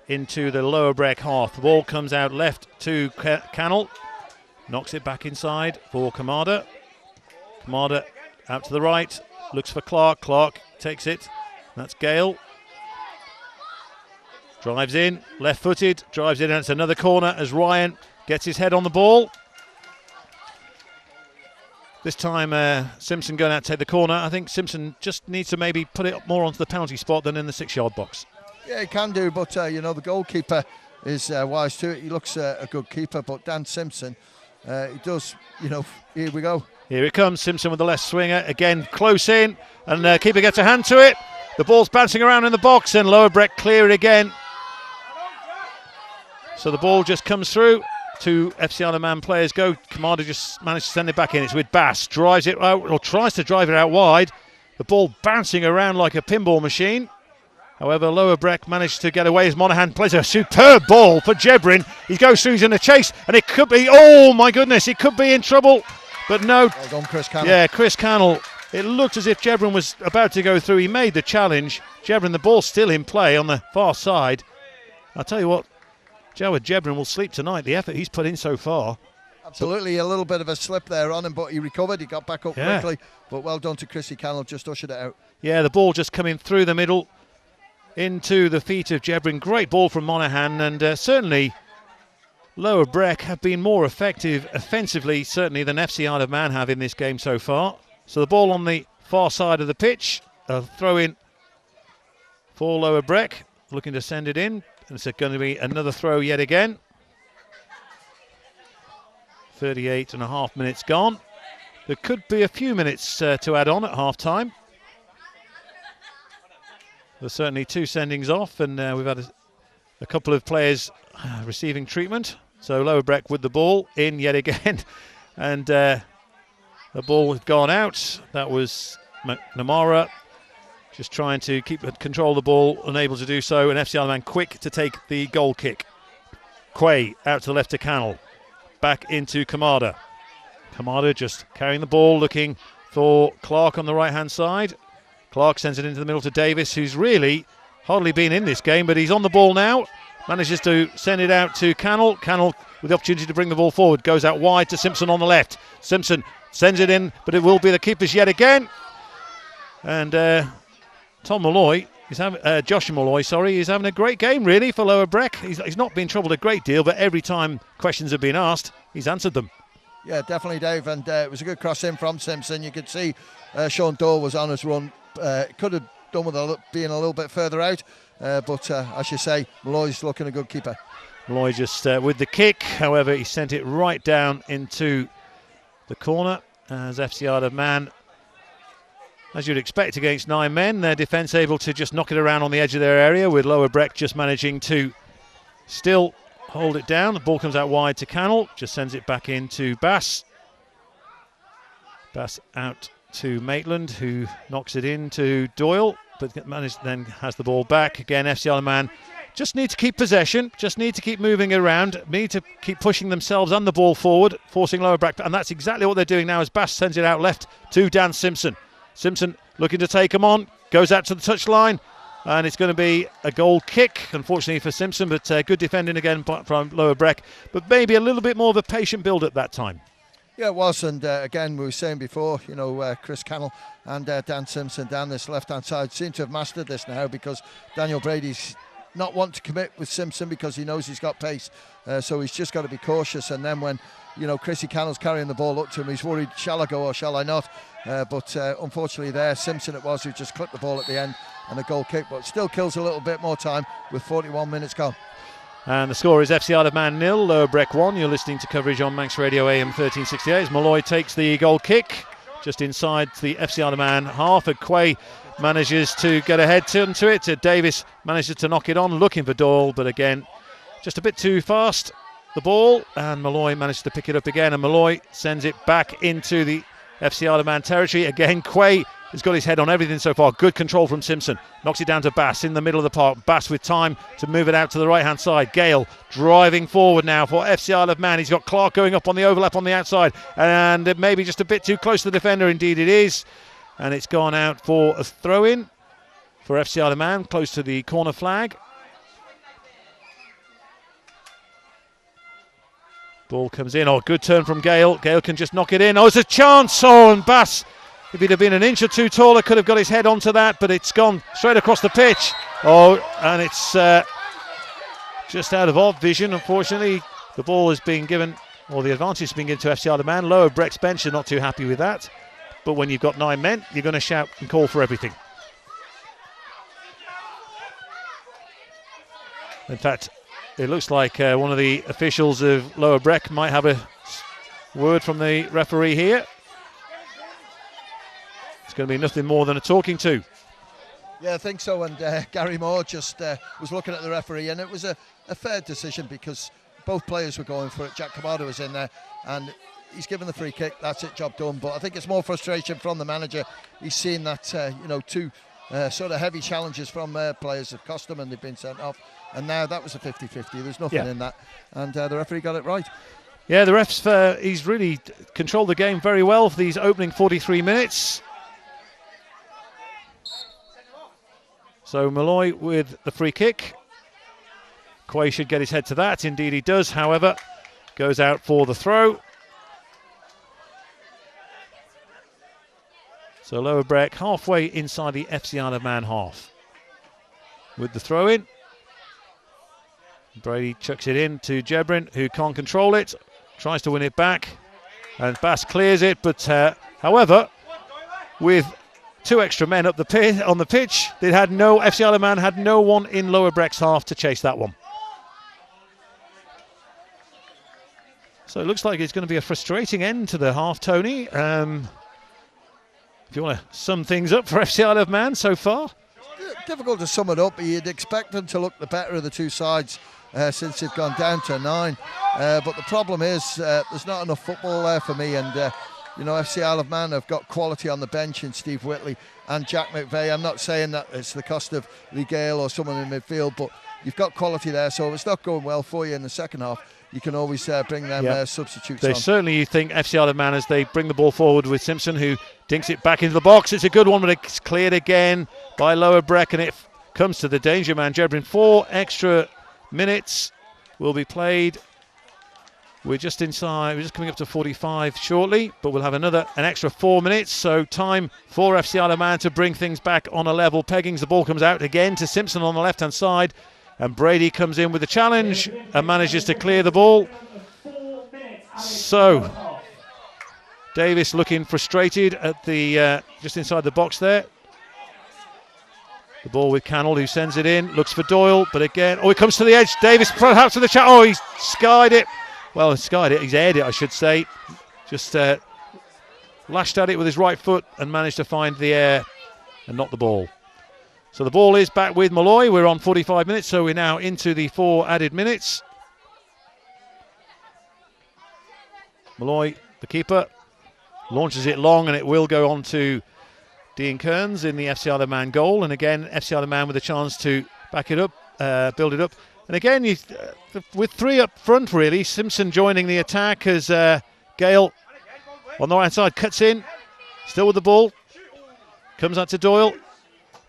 into the Lower Breck half. The ball comes out left to Cannell, knocks it back inside for Kamada. Kamada out to the right, looks for Clark. Clark takes it. That's Gale. Drives in, left-footed, drives in, and it's another corner as Ryan gets his head on the ball. This time Simpson going out to take the corner. I think Simpson just needs to maybe put it more onto the penalty spot than in the 6-yard box. Yeah, he can do, but the goalkeeper is wise to it. He looks a good keeper, but Dan Simpson, he does, here we go. Here it comes, Simpson with the left swinger, again close in, and keeper gets a hand to it. The ball's bouncing around in the box, and Lower Breck clear it again. So the ball just comes through. 2 FC Isle of Man players go. Commander just managed to send it back in. It's with Bass. Drives it out, or tries to drive it out wide. The ball bouncing around like a pinball machine. However, Lower Breck managed to get away as Monaghan plays a superb ball for Jebrin. He goes through, he's in a chase, and it could be, oh my goodness, it could be in trouble. But no. Well done, Chris Cannell. Yeah, Chris Cannell. It looked as if Jebrin was about to go through. He made the challenge. Jebrin, the ball's still in play on the far side. I'll tell you what, Jawad Jebrin will sleep tonight. The effort he's put in so far. Absolutely, a little bit of a slip there on him, but he recovered. He got back up quickly. But well done to Chrissy Cannell, just ushered it out. Yeah, the ball just coming through the middle into the feet of Jebrin. Great ball from Monaghan, and certainly Lower Breck have been more effective offensively, certainly, than FC Isle of Man have in this game so far. So the ball on the far side of the pitch, a throw in for Lower Breck, looking to send it in. And it's going to be another throw yet again. 38.5 minutes gone. There could be a few minutes to add on at half-time. There's certainly 2 sendings off, and we've had a couple of players receiving treatment. So Lower Breck with the ball in yet again, and the ball had gone out. That was McNamara just trying to control the ball, unable to do so, and FC Isle of Man quick to take the goal kick. Quay out to the left to Cannell, back into Kamada. Kamada just carrying the ball, looking for Clark on the right-hand side. Clark sends it into the middle to Davis, who's really hardly been in this game, but he's on the ball now. Manages to send it out to Cannell. Cannell with the opportunity to bring the ball forward. Goes out wide to Simpson on the left. Simpson sends it in, but it will be the keepers yet again. And Josh Malloy, he's having a great game really for Lower Breck. He's not been troubled a great deal, but every time questions have been asked, he's answered them. Yeah, definitely, Dave. And it was a good cross in from Simpson. You could see Sean Dore was on his run. Could have done with being a little bit further out. But as you say, Malloy's looking a good keeper. Malloy just with the kick. However, he sent it right down into the corner as FC Isle of Man, as you'd expect against 9 men, their defence able to just knock it around on the edge of their area, with Lower Breck just managing to still hold it down. The ball comes out wide to Cannell, just sends it back into Bass. Bass out to Maitland, who knocks it into Doyle, but then has the ball back. Again, FC Isle of Man just need to keep possession, just need to keep moving around, need to keep pushing themselves and the ball forward, forcing Lower Breck, and that's exactly what they're doing now as Bass sends it out left to Dan Simpson. Simpson looking to take him on, goes out to the touchline, and it's going to be a goal kick, unfortunately for Simpson, but good defending again from Lower Breck, but maybe a little bit more of a patient build at that time. Yeah, it was, and again, we were saying before, Chris Cannell and Dan Simpson down this left-hand side seem to have mastered this now, because Daniel Brady's not wanting to commit with Simpson because he knows he's got pace, so he's just got to be cautious, and then when Chrissy Cannell's carrying the ball up to him, he's worried, shall I go or shall I not? But unfortunately there, Simpson it was who just clipped the ball at the end and a goal kick, but still kills a little bit more time with 41 minutes gone. And the score is FC Isle of Man 0, Lower Breck 1. You're listening to coverage on Manx Radio AM 1368 as Malloy takes the goal kick just inside the FC Isle of Man half. And Quay manages to get ahead into it. Davis manages to knock it on, looking for Doyle, but again, just a bit too fast, the ball, and Malloy manages to pick it up again, and Malloy sends it back into the FC Isle of Man territory. Again, Quay has got his head on everything so far. Good control from Simpson. Knocks it down to Bass in the middle of the park. Bass with time to move it out to the right-hand side. Gale driving forward now for FC Isle of Man. He's got Clark going up on the overlap on the outside. And it may be just a bit too close to the defender. Indeed it is. And it's gone out for a throw-in for FC Isle of Man, close to the corner flag. Ball comes in. Oh, good turn from Gale. Gale can just knock it in. Oh, it's a chance. Oh, and Bass, if he'd have been an inch or two taller, could have got his head onto that, but it's gone straight across the pitch. Oh, and it's just out of odd vision, unfortunately. The ball has been given, or the advantage has been given to FC Isle of Man. Lower Breck's bench are not too happy with that. But when you've got 9 men, you're going to shout and call for everything. In fact, it looks like one of the officials of Lower Breck might have a word from the referee here. It's going to be nothing more than a talking to. Yeah, I think so. And Gary Moore just was looking at the referee, and it was a fair decision because both players were going for it. Jack Kamada was in there, and he's given the free kick. That's it, job done. But I think it's more frustration from the manager. He's seen that, two sort of heavy challenges from players have cost them, and they've been sent off. And now that was a 50-50. There's nothing in that. And the referee got it right. Yeah, the refs, he's really controlled the game very well for these opening 43 minutes. So Malloy with the free kick. Quay should get his head to that. Indeed he does, however. Goes out for the throw. So Lower Breck halfway inside the FC Isle of Man half. With the throw in. Brady chucks it in to Jebrin, who can't control it. Tries to win it back. And Bass clears it, but however, with 2 extra men up on the pitch, FC Isle of Man had no one in Lower Breck's half to chase that one. So it looks like it's going to be a frustrating end to the half, Tony. If you want to sum things up for FC Isle of Man so far? Difficult to sum it up. You'd expect them to look the better of the two sides since they've gone down to 9. But the problem is there's not enough football there for me. And, FC Isle of Man have got quality on the bench in Steve Whitley and Jack McVeigh. I'm not saying that it's the cost of Lee Gale or someone in midfield, but you've got quality there. So if it's not going well for you in the second half, you can always bring them substitutes on. Certainly, you think FC Isle of Man as they bring the ball forward with Simpson, who dinks it back into the box. It's a good one, but it's cleared again by Lower Breck, and it comes to the danger man, Jebrin. 4 extra minutes will be played. We're just inside. We're just coming up to 45 shortly, but we'll have an extra 4 minutes. So time for FC Isle of Man to bring things back on a level. Peggings, the ball comes out again to Simpson on the left-hand side. And Brady comes in with the challenge and manages to clear the ball. So Davis looking frustrated at the just inside the box there. The ball with Cannell, who sends it in, looks for Doyle, but again, it comes to the edge. Davis perhaps to the chat. Oh, he's skied it. Well, he's skied it. He's aired it, I should say. Just lashed at it with his right foot and managed to find the air and not the ball. So the ball is back with Malloy. We're on 45 minutes, so we're now into the 4 added minutes. Malloy, the keeper, launches it long, and it will go on to Dean Kearns in the FC Isle of Man goal. And again, FC Isle of Man with a chance to back it up, build it up. And again, with 3 up front, really, Simpson joining the attack as Gale on the right hand side cuts in, still with the ball, comes out to Doyle.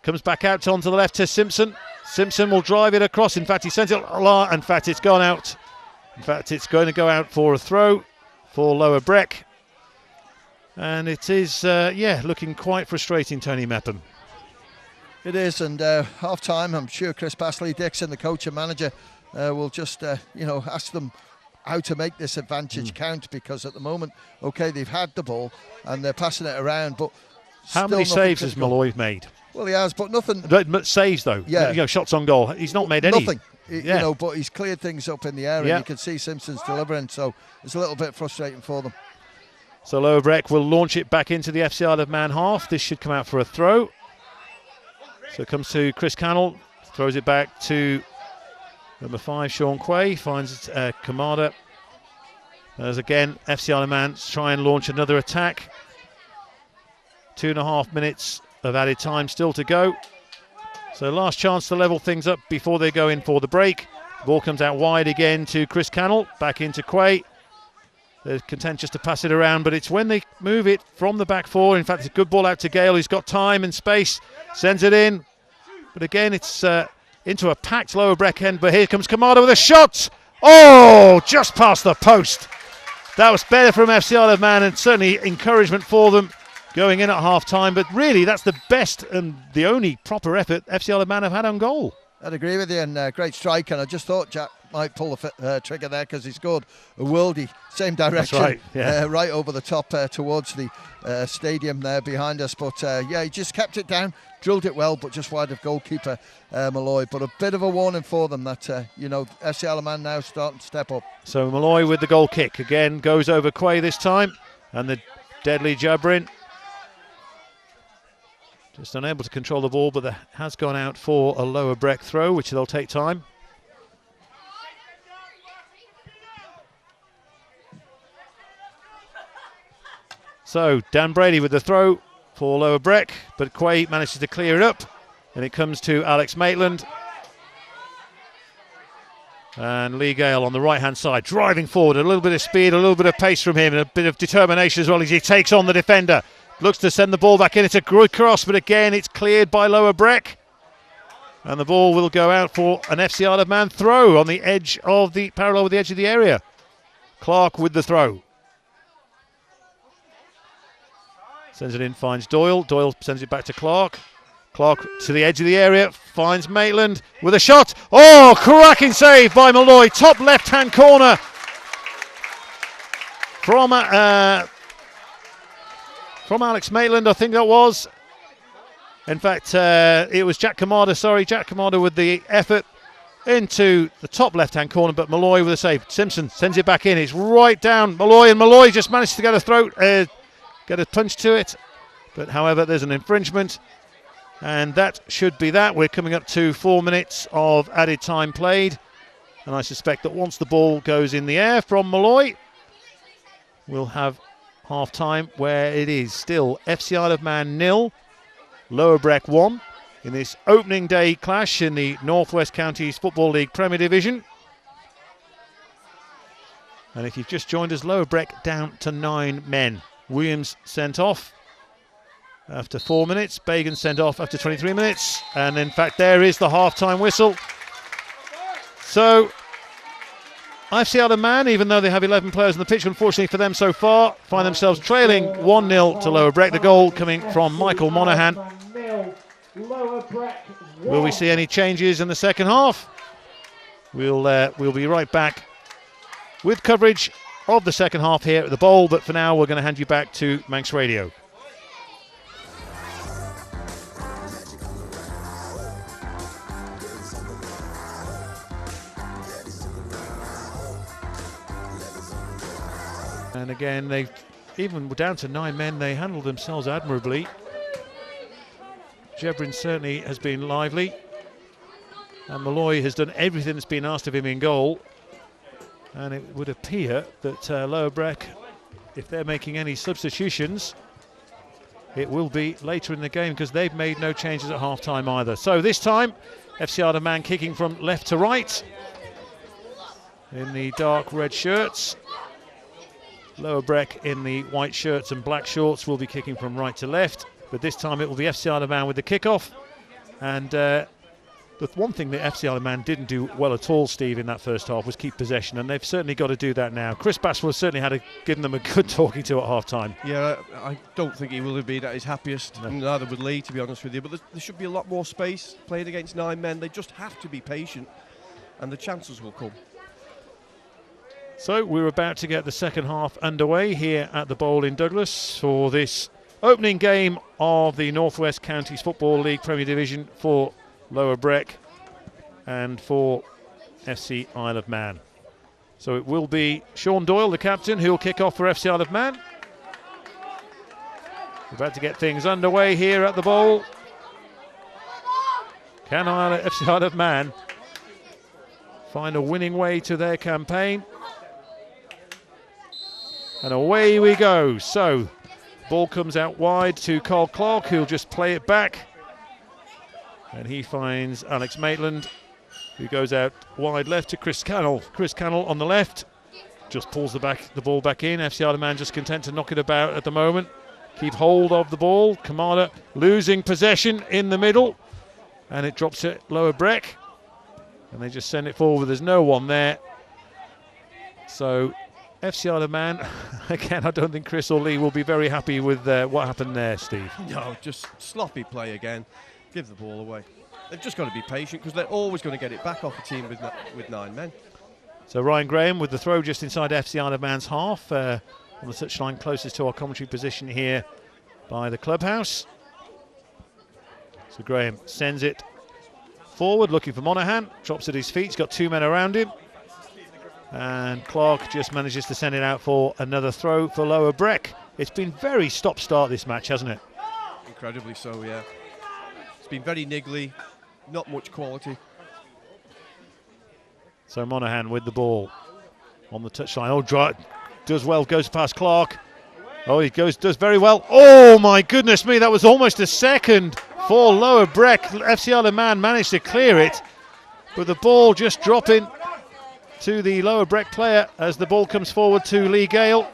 Comes back out onto the left to Simpson. Simpson will drive it across. In fact, he sends it. In fact, it's gone out. In fact, it's going to go out for a throw for Lower Breck. And it is, looking quite frustrating, Tony Mepham. It is, and half-time, I'm sure Chris Bastley-Dixon, the coach and manager, will just, ask them how to make this advantage count, because at the moment, they've had the ball and they're passing it around, but how many saves has Malloy made? Well, he has, but nothing. Saves, though. Yeah. Shots on goal. He's not made any. Nothing. But he's cleared things up in the air, and you can see Simpson's delivering, so it's a little bit frustrating for them. So Lower Breck will launch it back into the FC Isle of Man half. This should come out for a throw. So it comes to Chris Cannell, throws it back to number 5, Sean Quay, finds Kamada. As again, FC Isle of Man try and launch another attack. 2.5 minutes of added time still to go. So last chance to level things up before they go in for the break. The ball comes out wide again to Chris Cannell, back into Quay. They're content just to pass it around, but it's when they move it from the back 4. In fact, it's a good ball out to Gale, who's got time and space, sends it in. But again, it's into a packed Lower Breck end, but here comes Kamada with a shot. Oh, just past the post. That was better from FC Isle of Man, and certainly encouragement for them going in at half-time, but really that's the best and the only proper effort FC Isle of Man have had on goal. I'd agree with you, and great strike, and I just thought Jack might pull the trigger there because he scored a worldie, same direction, right over the top towards the stadium there behind us, but he just kept it down, drilled it well, but just wide of goalkeeper Malloy. But a bit of a warning for them that FC Isle of Man now starting to step up. So Malloy with the goal kick again, goes over Quay this time, and the deadly Jebrin just unable to control the ball, but that has gone out for a Lower Breck throw, which they'll take time. So Dan Brady with the throw for Lower Breck, but Quay manages to clear it up, and it comes to Alex Maitland. And Lee Gale on the right-hand side, driving forward, a little bit of speed, a little bit of pace from him, and a bit of determination as well as he takes on the defender. Looks to send the ball back in. It's a good cross, but again, it's cleared by Lower Breck. And the ball will go out for an FC Isle of Man throw on the edge of the, parallel with the edge of the area. Clark with the throw. Sends it in, finds Doyle. Doyle sends it back to Clark. Clark to the edge of the area, finds Maitland with a shot. Oh, cracking save by Malloy. Top left-hand corner from Alex Maitland, I think that was. In fact, it was Jack Kamada, Jack Kamada with the effort. into the top left-hand corner, but Malloy with a save. Simpson sends it back in. It's right down Malloy, and Malloy just managed to get a punch to it. But however, there's an infringement, and that should be that. We're coming up to 4 minutes of added time played, and I suspect that once the ball goes in the air from Malloy, we'll have half-time, where it is still FC Isle of Man 0, Lower Breck 1 in this opening day clash in the North West Counties Football League Premier Division. And if you've just joined us, Lower Breck down to 9 men. Williams sent off after 4 minutes, Bagan sent off after 23 minutes, and in fact there is the half-time whistle. So FC Isle of Man, even though they have 11 players on the pitch, unfortunately for them so far, find themselves trailing 1-0 to Lower Breck. The goal coming from Michael Monaghan. Will we see any changes in the second half? We'll be right back with coverage of the second half here at the Bowl, but for now we're going to hand you back to Manx Radio. And again, they even down to 9 men, they handled themselves admirably. Jebrin certainly has been lively, and Malloy has done everything that's been asked of him in goal. And it would appear that Lower Breck, if they're making any substitutions, it will be later in the game, because they've made no changes at half-time either. So this time, FC Isle of Man kicking from left to right in the dark red shirts. Lower Breck in the white shirts and black shorts will be kicking from right to left, but this time it will be FC Isle of Man with the kickoff. And the one thing that FC Isle of Man didn't do well at all, Steve, in that first half was keep possession, and they've certainly got to do that now. Chris Basswell has certainly given them a good talking to at half-time. Yeah, I don't think he will have been at his happiest, neither would Lee, to be honest with you, but there should be a lot more space playing against 9 men. They just have to be patient, and the chances will come. So we're about to get the second half underway here at the Bowl in Douglas for this opening game of the North West Counties Football League Premier Division for Lower Breck and for FC Isle of Man. So it will be Sean Doyle, the captain, who will kick off for FC Isle of Man. We're about to get things underway here at the Bowl. Can FC Isle of Man find a winning way to their campaign? And away we go. So, ball comes out wide to Carl Clark, who'll just play it back. And he finds Alex Maitland, who goes out wide left to Chris Cannell. Chris Cannell on the left just pulls the ball back in. FC Isle of Man just content to knock it about at the moment. Keep hold of the ball. Kamada losing possession in the middle. And it drops at Lower Breck. And they just send it forward. There's no one there. So FC Isle of Man, again, I don't think Chris or Lee will be very happy with what happened there, Steve. No, just sloppy play again. Give the ball away. They've just got to be patient, because they're always going to get it back off a team with 9 men. So Ryan Graham with the throw just inside FC Isle of Man's half, on the touchline closest to our commentary position here by the clubhouse. So Graham sends it forward, looking for Monaghan, drops at his feet, he's got 2 men around him. And Clark just manages to send it out for another throw for Lower Breck. It's been very stop-start this match, hasn't it? Incredibly so, yeah. It's been very niggly, not much quality. So Monaghan with the ball on the touchline. Oh, does well, goes past Clark. Oh, he does very well. Oh my goodness me, that was almost a second for Lower Breck. FC Isle of Man managed to clear it, but the ball just dropping to the Lower Breck player as the ball comes forward to Lee Gale.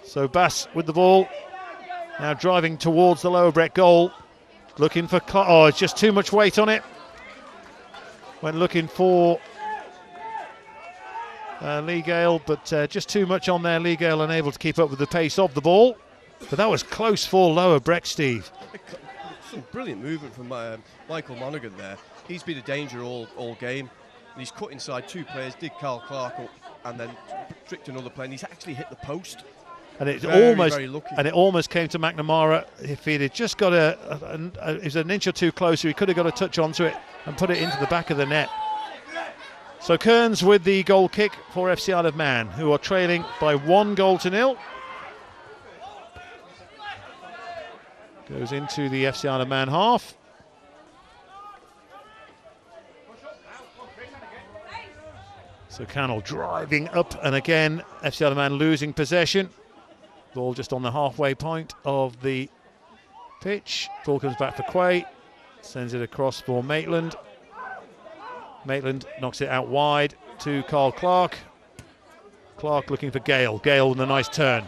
So Bass with the ball, now driving towards the Lower Breck goal, looking for Clark. Oh, it's just too much weight on it. When looking for Lee Gale, but just too much on there. Lee Gale unable to keep up with the pace of the ball. But that was close for Lower Breck, Steve. Some brilliant movement from Michael Monaghan there. He's been a danger all game. And he's cut inside 2 players, did Carl Clark up, and then tricked another player, and he's actually hit the post. And it very almost came to McNamara. If he'd had just got it was an inch or two closer, he could have got a touch onto it and put it into the back of the net. So Kearns with the goal kick for FC Isle of Man, who are trailing by 1-0. Goes into the FC Isle of Man half. So Cannell driving up, and again FC Isle of Man losing possession. Ball just on the halfway point of the pitch. Ball comes back for Quay. Sends it across for Maitland. Maitland knocks it out wide to Carl Clark. Clark looking for Gale. Gale with a nice turn.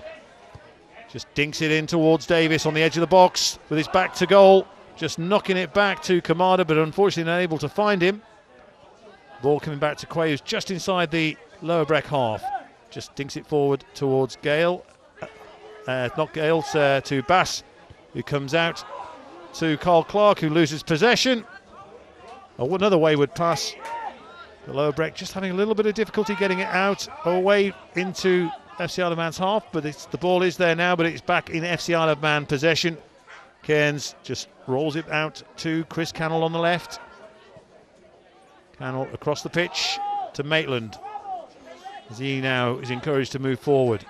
Just dinks it in towards Davis on the edge of the box with his back to goal. Just knocking it back to Kamada, but unfortunately not able to find him. Ball coming back to Quay, who's just inside the Lower Breck half. Just dinks it forward towards Gale. Not Gale, to Bass, who comes out to Carl Clark, who loses possession. Oh, another wayward pass. The Lower Breck just having a little bit of difficulty getting it out away into FC Isle of Man's half, but the ball is there now, but it's back in FC Isle of Man possession. Cairns just rolls it out to Chris Cannell on the left. Cannell across the pitch to Maitland, as he now is encouraged to move forward.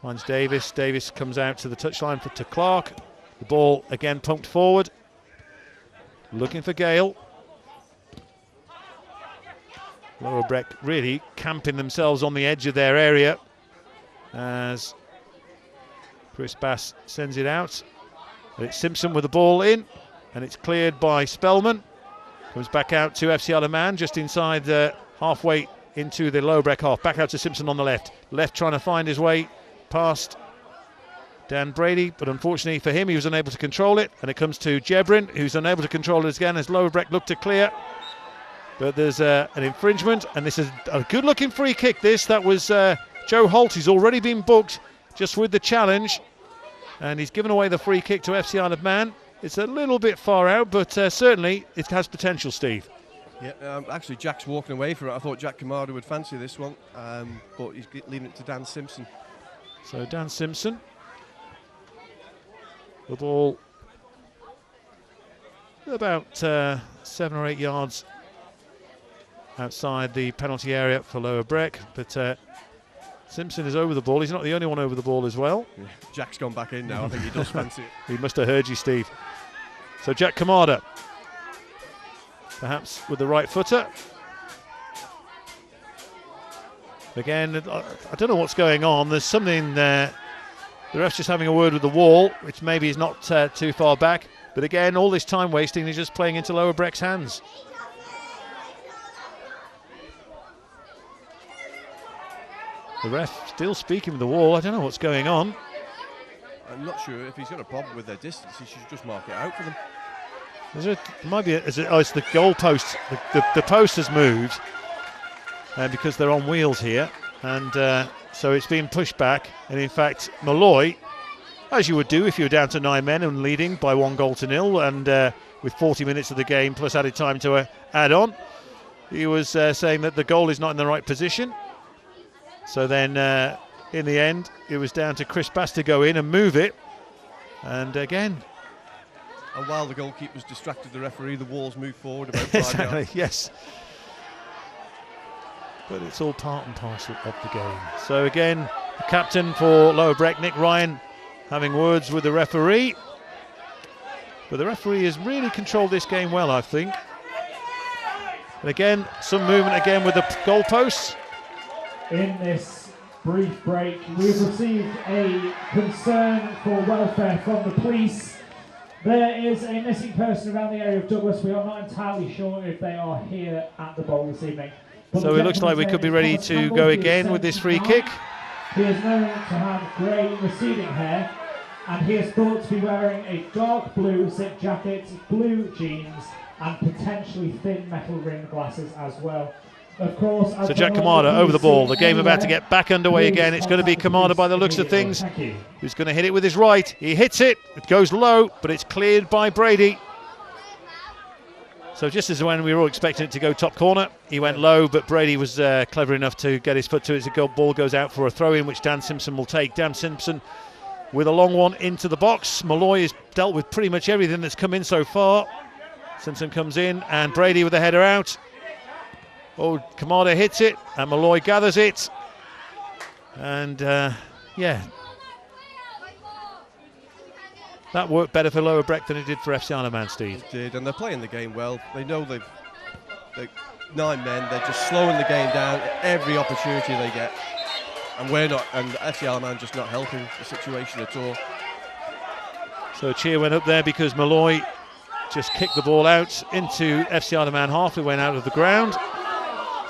Finds Davis. Davis comes out to the touchline to Clark. The ball again pumped forward. Looking for Gale. Lower Breck really camping themselves on the edge of their area as Chris Bass sends it out. It's Simpson with the ball in, and it's cleared by Spellman. Comes back out to FC Isle of Man, just inside halfway into the Lower Breck half. Back out to Simpson on the left. Left trying to find his way past Dan Brady, but unfortunately for him, he was unable to control it. And it comes to Jebrin, who's unable to control it again as Lower Breck look to clear. But there's an infringement, and this is a good-looking free kick. That was Joe Holt. He's already been booked just with the challenge, and he's given away the free kick to FC Isle of Man. It's a little bit far out, but certainly it has potential, Steve. Yeah, actually Jack's walking away from it. I thought Jack Kamada would fancy this one, but he's leaving it to Dan Simpson. So Dan Simpson. The ball about 7 or 8 yards outside the penalty area for Lower Breck, but Simpson is over the ball. He's not the only one over the ball as well. Yeah. Jack's gone back in now. I think he does fancy it. He must have heard you, Steve. So Jack Kamada, perhaps with the right footer. Again, I don't know what's going on. There's something there. The ref's just having a word with the wall, which maybe is not too far back. But again, all this time wasting is just playing into Lower Breck's hands. The ref still speaking with the wall. I don't know what's going on. I'm not sure if he's got a problem with their distance. He should just mark it out for them. It's the goal post. The post has moved because they're on wheels here, and so it's been pushed back. And in fact, Malloy, as you would do if you were down to 9 men and leading by 1-0, and with 40 minutes of the game plus added time to add on, he was saying that the goal is not in the right position. So then, in the end, it was down to Chris Bass to go in and move it. And again, and while the goalkeeper's distracted the referee, the walls move forward about 5 exactly, yards. yes. But it's all part and parcel of the game. So again, the captain for Lower Breck, Nick Ryan, having words with the referee. But the referee has really controlled this game well, I think. And again, some movement again with the goalposts. In this brief break, we've received a concern for welfare from the police. There is a missing person around the area of Douglas. We are not entirely sure if they are here at the bowl this evening. But so it looks like we could be ready to go again with this free kick. He is known to have grey receding hair, and he is thought to be wearing a dark blue zip jacket, blue jeans, and potentially thin metal rimmed glasses as well. Of course, so Jack Kamada over the ball. The game about to get back underway again. It's going to be Kamada by the looks of things, who's going to hit it with his right. He hits it. It goes low, but it's cleared by Brady. So just as when we were all expecting it to go top corner, he went low, but Brady was clever enough to get his foot to it. The ball goes out for a throw-in, which Dan Simpson will take. Dan Simpson with a long one into the box. Malloy has dealt with pretty much everything that's come in so far. Simpson comes in, and Brady with the header out. Oh, Kamada hits it, and Malloy gathers it. And, yeah. That worked better for Lower Breck than it did for FC Isle of Man, Steve. It did, and they're playing the game well. They know they're 9 men. They're just slowing the game down at every opportunity they get. And we're not, and FC Isle of Man just not helping the situation at all. So a cheer went up there because Malloy just kicked the ball out into FC Isle of Man half. It went out of the ground.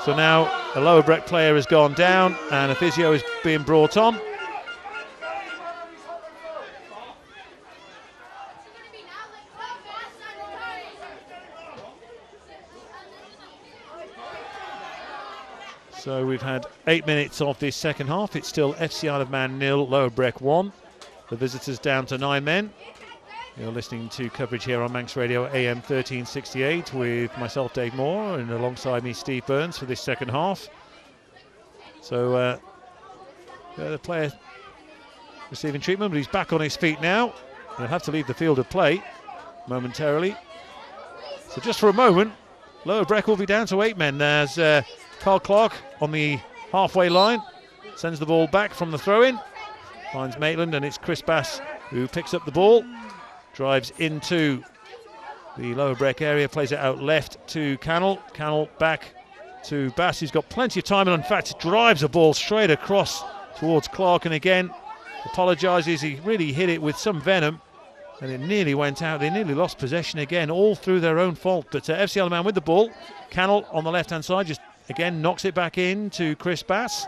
So now a Lower Breck player has gone down and a physio is being brought on. So we've had 8 minutes of this second half. It's still FC Isle of Man 0, Lower Breck 1. The visitors down to 9 men. You're listening to coverage here on Manx Radio AM 1368 with myself, Dave Moore, and alongside me, Steve Burns, for this second half. So the player receiving treatment, but he's back on his feet now. He'll have to leave the field of play momentarily. So just for a moment, Lower Breck will be down to 8 men. There's Carl Clark on the halfway line, sends the ball back from the throw-in, finds Maitland, and it's Chris Bass who picks up the ball, drives into the Lower Breck area, plays it out left to Cannell. Cannell back to Bass, who's got plenty of time, and in fact drives a ball straight across towards Clark, and again apologises. He really hit it with some venom, and it nearly went out. They nearly lost possession again, all through their own fault. But FC Isle of Man with the ball. Cannell on the left-hand side just again knocks it back in to Chris Bass.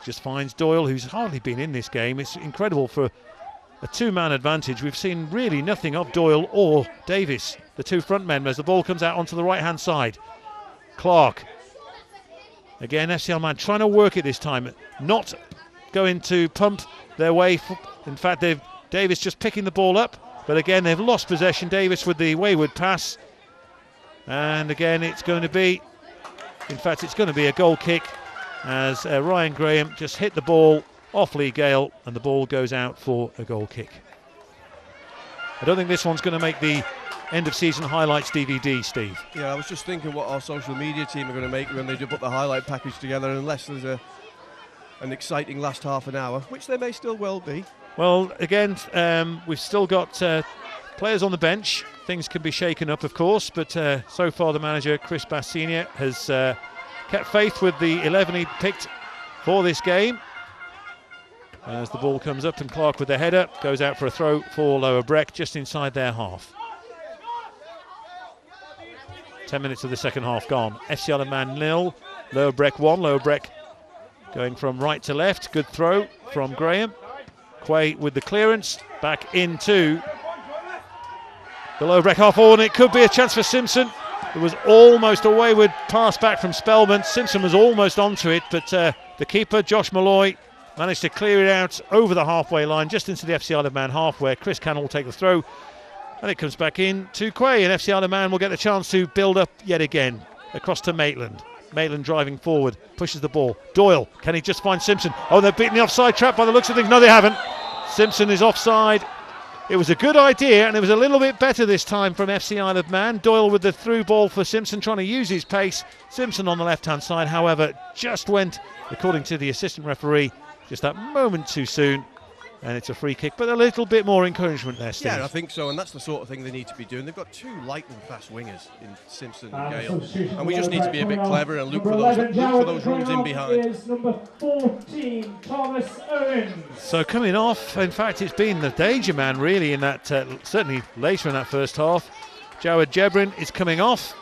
Just finds Doyle, who's hardly been in this game. It's incredible for a two-man advantage. We've seen really nothing of Doyle or Davis, the two front men, as the ball comes out onto the right-hand side. Clark. Again, FC Isle of Man trying to work it this time, not going to pump their way. In fact, Davis just picking the ball up, but again, they've lost possession. Davis with the wayward pass. And again, it's going to be a goal kick as Ryan Graham just hit the ball off Lee Gale, and the ball goes out for a goal kick. I don't think this one's going to make the end of season highlights DVD, Steve. Yeah, I was just thinking what our social media team are going to make when they do put the highlight package together, unless there's an exciting last half an hour, which there may still well be. Well, again, we've still got players on the bench. Things can be shaken up, of course, but so far the manager, Chris Bass Senior, has kept faith with the 11 he picked for this game. As the ball comes up, and Clark with the header goes out for a throw for Lower Breck just inside their half. 10 minutes of the second half gone. FC Isle of Man 0, Lower Breck 1. Lower Breck going from right to left. Good throw from Graham. Quay with the clearance back into the Lower Breck half forward, and it could be a chance for Simpson. It was almost a wayward pass back from Spellman. Simpson was almost onto it, but the keeper, Josh Malloy, managed to clear it out over the halfway line, just into the FC Isle of Man half, where Chris Cannell will take the throw. And it comes back in to Quay, and FC Isle of Man will get the chance to build up yet again. Across to Maitland. Maitland driving forward, pushes the ball. Doyle, can he just find Simpson? Oh, they've beaten the offside trap by the looks of things. No, they haven't. Simpson is offside. It was a good idea, and it was a little bit better this time from FC Isle of Man. Doyle with the through ball for Simpson, trying to use his pace. Simpson on the left-hand side, however, just went, according to the assistant referee, just that moment too soon. And it's a free kick, but a little bit more encouragement there, Steve. Yeah, I think so, and that's the sort of thing they need to be doing. They've got two lightning fast wingers in Simpson and Gale, and we just need to be a bit clever and look for those runs in behind. Is number 14, Thomas Owens. So coming off, in fact, it's been the danger man really in that, certainly later in that first half. Jawad Jebrin is coming off,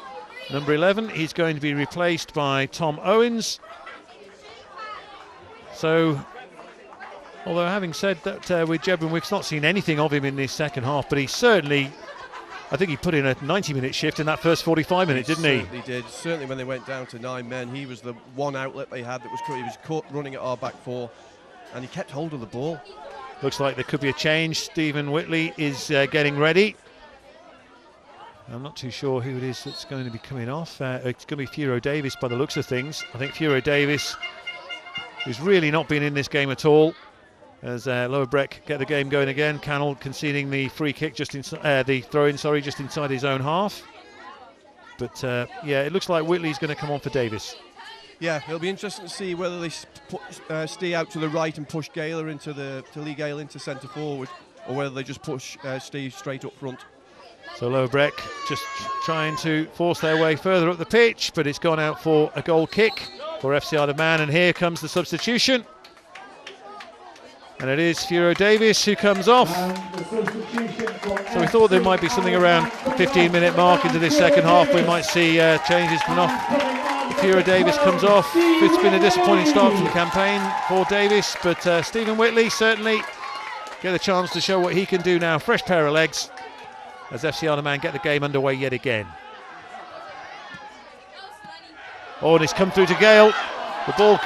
number 11. He's going to be replaced by Tom Owens. So, although having said that, with Jebrin, we've not seen anything of him in this second half, but he certainly, I think he put in a 90-minute shift in that first 45 minutes, didn't he? Certainly did. Certainly when they went down to 9 men, he was the one outlet they had that was he was caught running at our back four, and he kept hold of the ball. Looks like there could be a change. Stephen Whitley is getting ready. I'm not too sure who it is that's going to be coming off. It's going to be Furo Davis by the looks of things. I think Furo Davis, who's really not been in this game at all, as Lower Breck get the game going again. Cannell conceding the free kick, the throw-in, just inside his own half. But yeah, it looks like Whitley's going to come on for Davis. Yeah, it'll be interesting to see whether they stay out to the right and push Lee Gale into centre forward, or whether they just push Steve straight up front. So Lower Breck just trying to force their way further up the pitch, but it's gone out for a goal kick for FC Isle of Man, and here comes the substitution. And it is Furo Davis who comes off. So we thought there might be something around the 15-minute mark into this second half. We might see changes coming off. Furo Davis comes off. It's been a disappointing start to the campaign for Davis, but Stephen Whitley certainly get a chance to show what he can do now. Fresh pair of legs as FC Isle of Man get the game underway yet again. Oh, and it's come through to Gale. The ball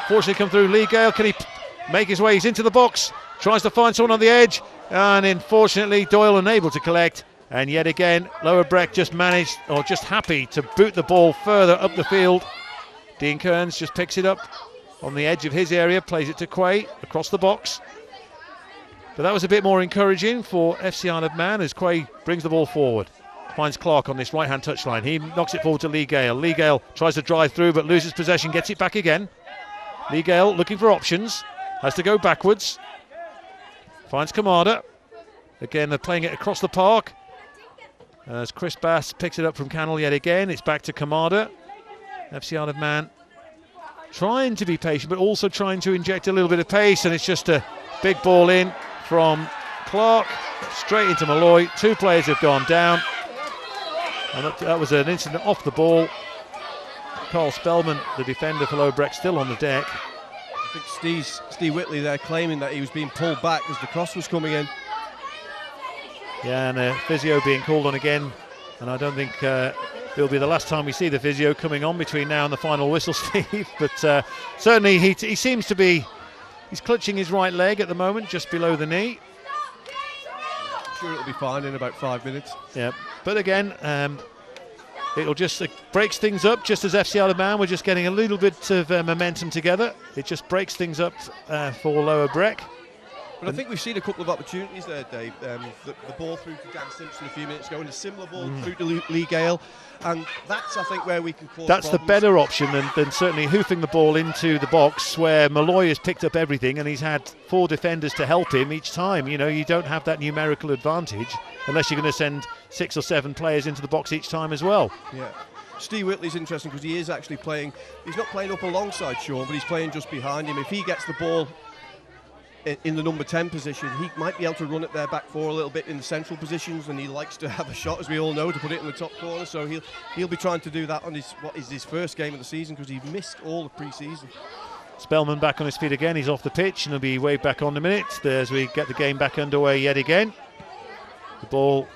fortunately come through Lee Gale. Can he make his way? He's into the box, tries to find someone on the edge, and unfortunately Doyle unable to collect. And yet again, Lower Breck just managed, or just happy to boot the ball further up the field. Dean Kearns just picks it up on the edge of his area, plays it to Quay across the box. But that was a bit more encouraging for FC Isle of Man as Quay brings the ball forward. Finds Clark on this right-hand touchline. He knocks it forward to Lee Gale. Lee Gale tries to drive through but loses possession, gets it back again. Lee Gale looking for options, has to go backwards. Finds Kamada. Again, they're playing it across the park. As Chris Bass picks it up from Cannell yet again, it's back to Kamada. FC Isle of Man trying to be patient, but also trying to inject a little bit of pace, and it's just a big ball in from Clark, straight into Malloy. Two players have gone down, and that was an incident off the ball. Carl Spellman, the defender for Lower Breck, still on the deck. I think Steve Whitley there claiming that he was being pulled back as the cross was coming in. Yeah, and physio being called on again, and I don't think it'll be the last time we see the physio coming on between now and the final whistle, Steve. But certainly he seems to be, he's clutching his right leg at the moment, just below the knee. I'm sure it'll be fine in about 5 minutes. Yeah, but again, it'll just breaks things up, just as FC Isle of Man. We're just getting a little bit of momentum together. It just breaks things up for Lower Breck. But I think we've seen a couple of opportunities there, Dave. The ball through to Dan Simpson a few minutes ago, and a similar ball through to Lee Gale. And that's, I think, where we can cause That's problems. The better option than certainly hoofing the ball into the box, where Malloy has picked up everything and he's had 4 defenders to help him each time. You know, you don't have that numerical advantage unless you're going to send 6 or 7 players into the box each time as well. Yeah. Steve Whitley's interesting because he is actually playing, he's not playing up alongside Sean, but he's playing just behind him. If he gets the ball in the number 10 position, he might be able to run it there back 4 a little bit in the central positions, and he likes to have a shot, as we all know, to put it in the top corner. So he'll be trying to do that on what is his first game of the season, because he missed all the pre-season. Spellman back on his feet again. He's off the pitch and he'll be waved back on in a minute as we get the game back underway yet again. The ball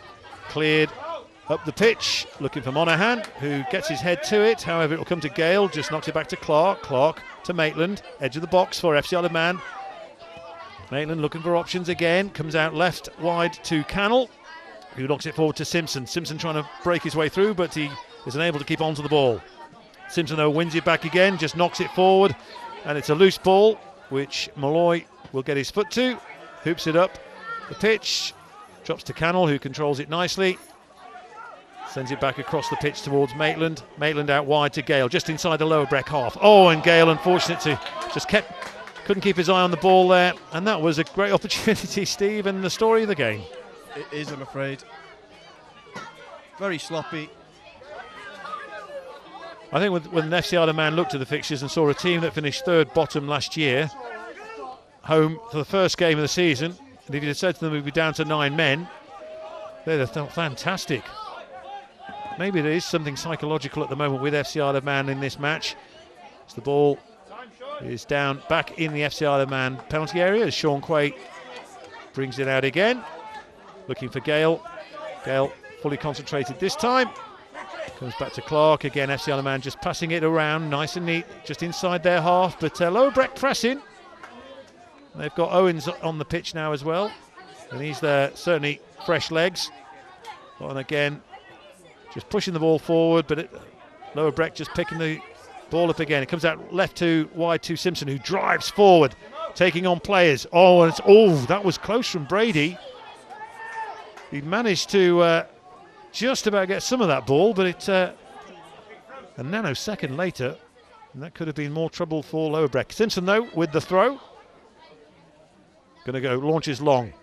cleared up the pitch, looking for Monaghan, who gets his head to it. However, it'll come to Gale, just knocks it back to Clark. Clark to Maitland, edge of the box for FC Isle of Man. Maitland looking for options again, comes out left wide to Cannell, who knocks it forward to Simpson. Simpson trying to break his way through, but he is unable to keep on to the ball. Simpson, though, wins it back again, just knocks it forward, and it's a loose ball, which Malloy will get his foot to, hoops it up the pitch, drops to Cannell, who controls it nicely, sends it back across the pitch towards Maitland. Maitland out wide to Gale, just inside the Lower Breck half. Oh, and Gale, unfortunate to just couldn't keep his eye on the ball there, and that was a great opportunity, Steve, and the story of the game. It is, I'm afraid. Very sloppy. I think when FC Isle of Man looked at the fixtures and saw a team that finished 3rd bottom last year, home for the first game of the season, and if you'd have said to them we'd be down to 9 men, they'd have thought fantastic. Maybe there is something psychological at the moment with FC Isle of Man in this match. As the ball is down back in the FC Isle of Man penalty area as Sean Quay brings it out again, looking for Gale. Gale fully concentrated this time, comes back to Clark again. FC Isle of Man just passing it around nice and neat, just inside their half, but Lower Breck pressing. They've got Owens on the pitch now as well, and he's there, certainly fresh legs. And again, just pushing the ball forward, but Lower Breck just picking the ball up again. It comes out left to wide to Simpson, who drives forward, taking on players. That was close from Brady. He managed to just about get some of that ball, but it's a nanosecond later, and that could have been more trouble for Lower Breck. Simpson, though, with the throw. Going to go, launches long,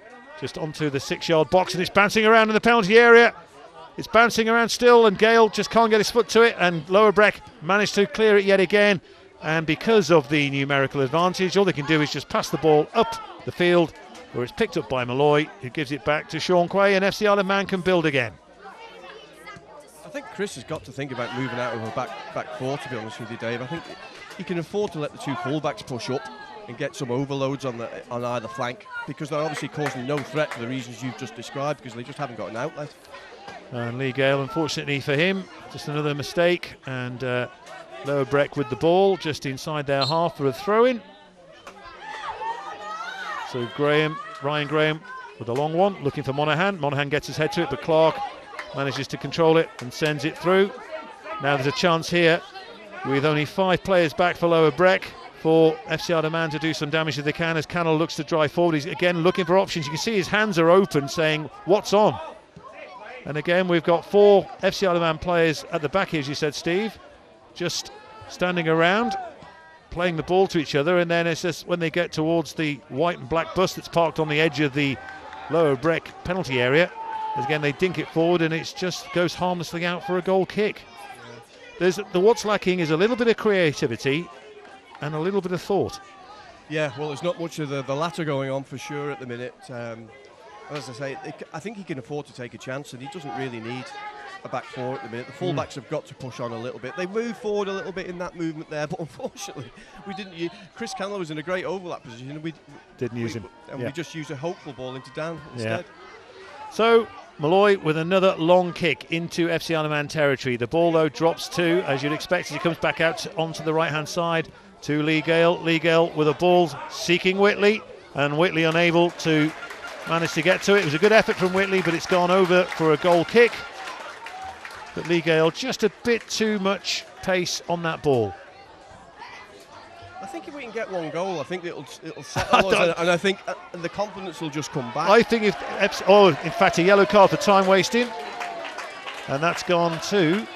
just onto the 6-yard box, and it's bouncing around in the penalty area. It's bouncing around still, and Gale just can't get his foot to it, and Lower Breck managed to clear it yet again. And because of the numerical advantage, all they can do is just pass the ball up the field, where it's picked up by Malloy, who gives it back to Sean Quay, and FC Isle of Man can build again. I think Chris has got to think about moving out of a back four, to be honest with you, Dave. I think he can afford to let the two fullbacks push up and get some overloads on either flank, because they're obviously causing no threat for the reasons you've just described, because they just haven't got an outlet. And Lee Gale, unfortunately for him, just another mistake, and Lower Breck with the ball just inside their half for a throw-in. So Ryan Graham with a long one, looking for Monaghan. Monaghan gets his head to it, but Clark manages to control it and sends it through. Now there's a chance here, with only 5 players back for Lower Breck, for FC Isle of Man to do some damage if they can, as Cannell looks to drive forward. He's again looking for options. You can see his hands are open, saying, what's on? And again, we've got 4 FC Isle of Man players at the back here, as you said, Steve, just standing around, playing the ball to each other, and then it's just when they get towards the white and black bus that's parked on the edge of the Lower Breck penalty area, again they dink it forward, and it just goes harmlessly out for a goal kick. What's lacking is a little bit of creativity and a little bit of thought. Yeah, well, there's not much of the latter going on for sure at the minute. As I say, I think he can afford to take a chance, and he doesn't really need a back four at the minute. The fullbacks have got to push on a little bit. They move forward a little bit in that movement there, but unfortunately, we didn't. Chris Candler was in a great overlap position, and we didn't use him, and we just used a hopeful ball into Dan instead. Yeah. So Malloy with another long kick into FC Isle of Man territory. The ball, though, drops to, as you'd expect, as he comes back out onto the right-hand side to Lee Gale. Lee Gale with a ball seeking Whitley, and Whitley unable to manage to get to it. It was a good effort from Whitley, but it's gone over for a goal kick. But Lee Gale, just a bit too much pace on that ball. I think if we can get one goal, I think it'll settle us, and I think the confidence will just come back. I think in fact, a yellow card for time wasting, and that's gone to.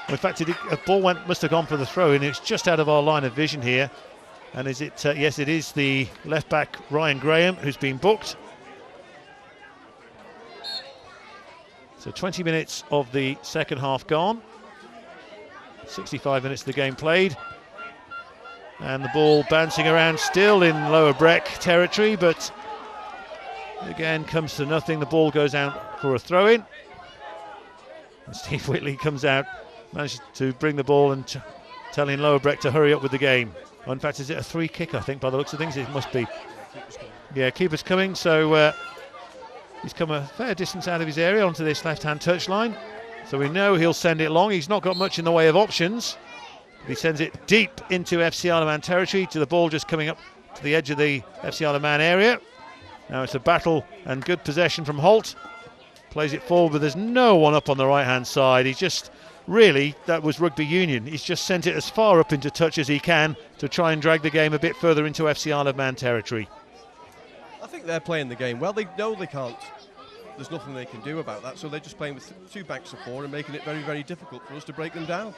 In fact, a ball must have gone for the throw, and it's just out of our line of vision here. And is it? Yes, it is the left back Ryan Graham who's been booked. So 20 minutes of the second half gone. 65 minutes of the game played. And the ball bouncing around still in Lower Breck territory, but again comes to nothing. The ball goes out for a throw-in. And Steve Whitley comes out, manages to bring the ball and telling Lower Breck to hurry up with the game. In fact, is it a free kick? I think by the looks of things it must be. Yeah, keeper's coming, so he's come a fair distance out of his area onto this left-hand touchline. So we know he'll send it long. He's not got much in the way of options. He sends it deep into FC Isle of Man territory, to the ball just coming up to the edge of the FC Isle of Man area. Now it's a battle and good possession from Holt. Plays it forward, but there's no one up on the right-hand side. He's just, really, that was rugby union. He's just sent it as far up into touch as he can to try and drag the game a bit further into FC Isle of Man territory. I think they're playing the game well. They know they can't. There's nothing they can do about that, so they're just playing with 2 banks of 4 and making it very, very difficult for us to break them down.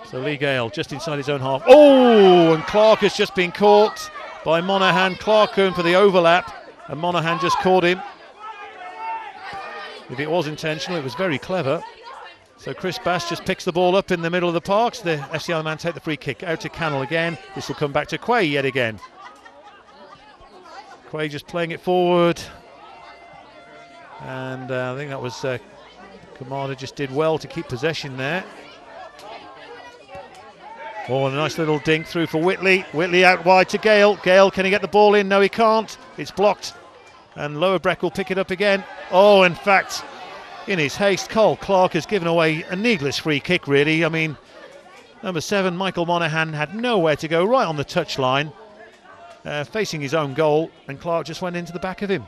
So Lee Gale just inside his own half. Oh, and Clark has just been caught by Monaghan. Clark going for the overlap, and Monaghan just caught him. If it was intentional, it was very clever. So Chris Bass just picks the ball up in the middle of the park. So the FC Isle of Man take the free kick out to Cannell again. This will come back to Quay yet again. Quay just playing it forward. And I think that was Kamada just did well to keep possession there. Oh, and a nice little dink through for Whitley. Whitley out wide to Gale. Gale, can he get the ball in? No, he can't. It's blocked. And Lower Breck will pick it up again. Oh, in fact, in his haste, Cole Clark has given away a needless free kick, really. I mean, number 7, Michael Monaghan, had nowhere to go, right on the touchline, facing his own goal, and Clark just went into the back of him.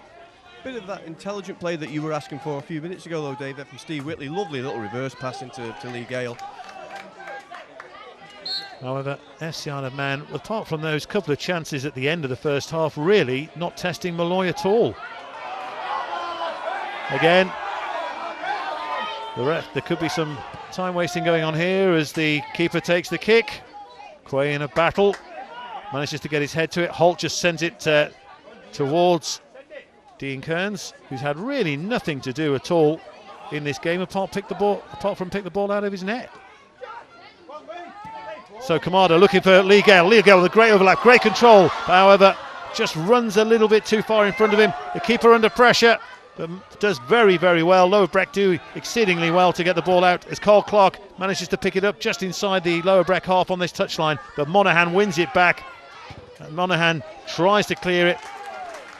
bit of that intelligent play that you were asking for a few minutes ago, though, David, from Steve Whitley. Lovely little reverse pass into Lee Gale. However, FC Isle of Man, apart from those couple of chances at the end of the first half, really not testing Malloy at all. Again, there could be some time wasting going on here as the keeper takes the kick. Quay in a battle, manages to get his head to it. Holt just sends it towards Dean Kearns, who's had really nothing to do at all in this game apart from pick the ball out of his net. So Kamada looking for Lee Gale. Lee Gale with a great overlap, great control. However, just runs a little bit too far in front of him. The keeper under pressure, but does very, very well. Lower Breck do exceedingly well to get the ball out as Carl Clark manages to pick it up just inside the Lower Breck half on this touchline. But Monaghan wins it back. And Monaghan tries to clear it,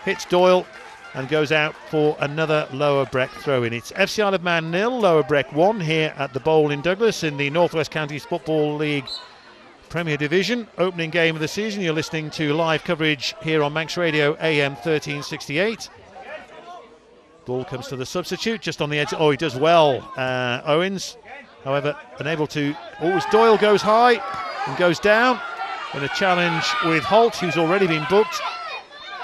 hits Doyle and goes out for another Lower Breck throw-in. It's FC Isle of Man 0, Lower Breck 1 here at the Bowl in Douglas in the North West Counties Football League Premier Division, opening game of the season. You're listening to live coverage here on Manx Radio AM 1368. Ball comes to the substitute just on the edge. Oh, he does well, Owens. However, unable to. Doyle goes high and goes down in a challenge with Holt, who's already been booked.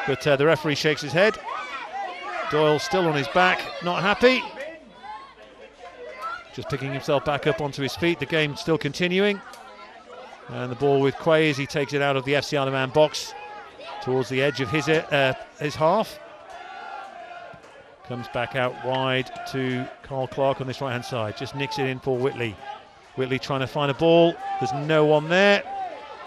But the referee shakes his head. Doyle still on his back, not happy. Just picking himself back up onto his feet. The game still continuing. And the ball with Quay as he takes it out of the FC Isle of Man box towards the edge of his half. Comes back out wide to Carl Clark on this right-hand side. Just nicks it in for Whitley. Whitley trying to find a ball. There's no one there.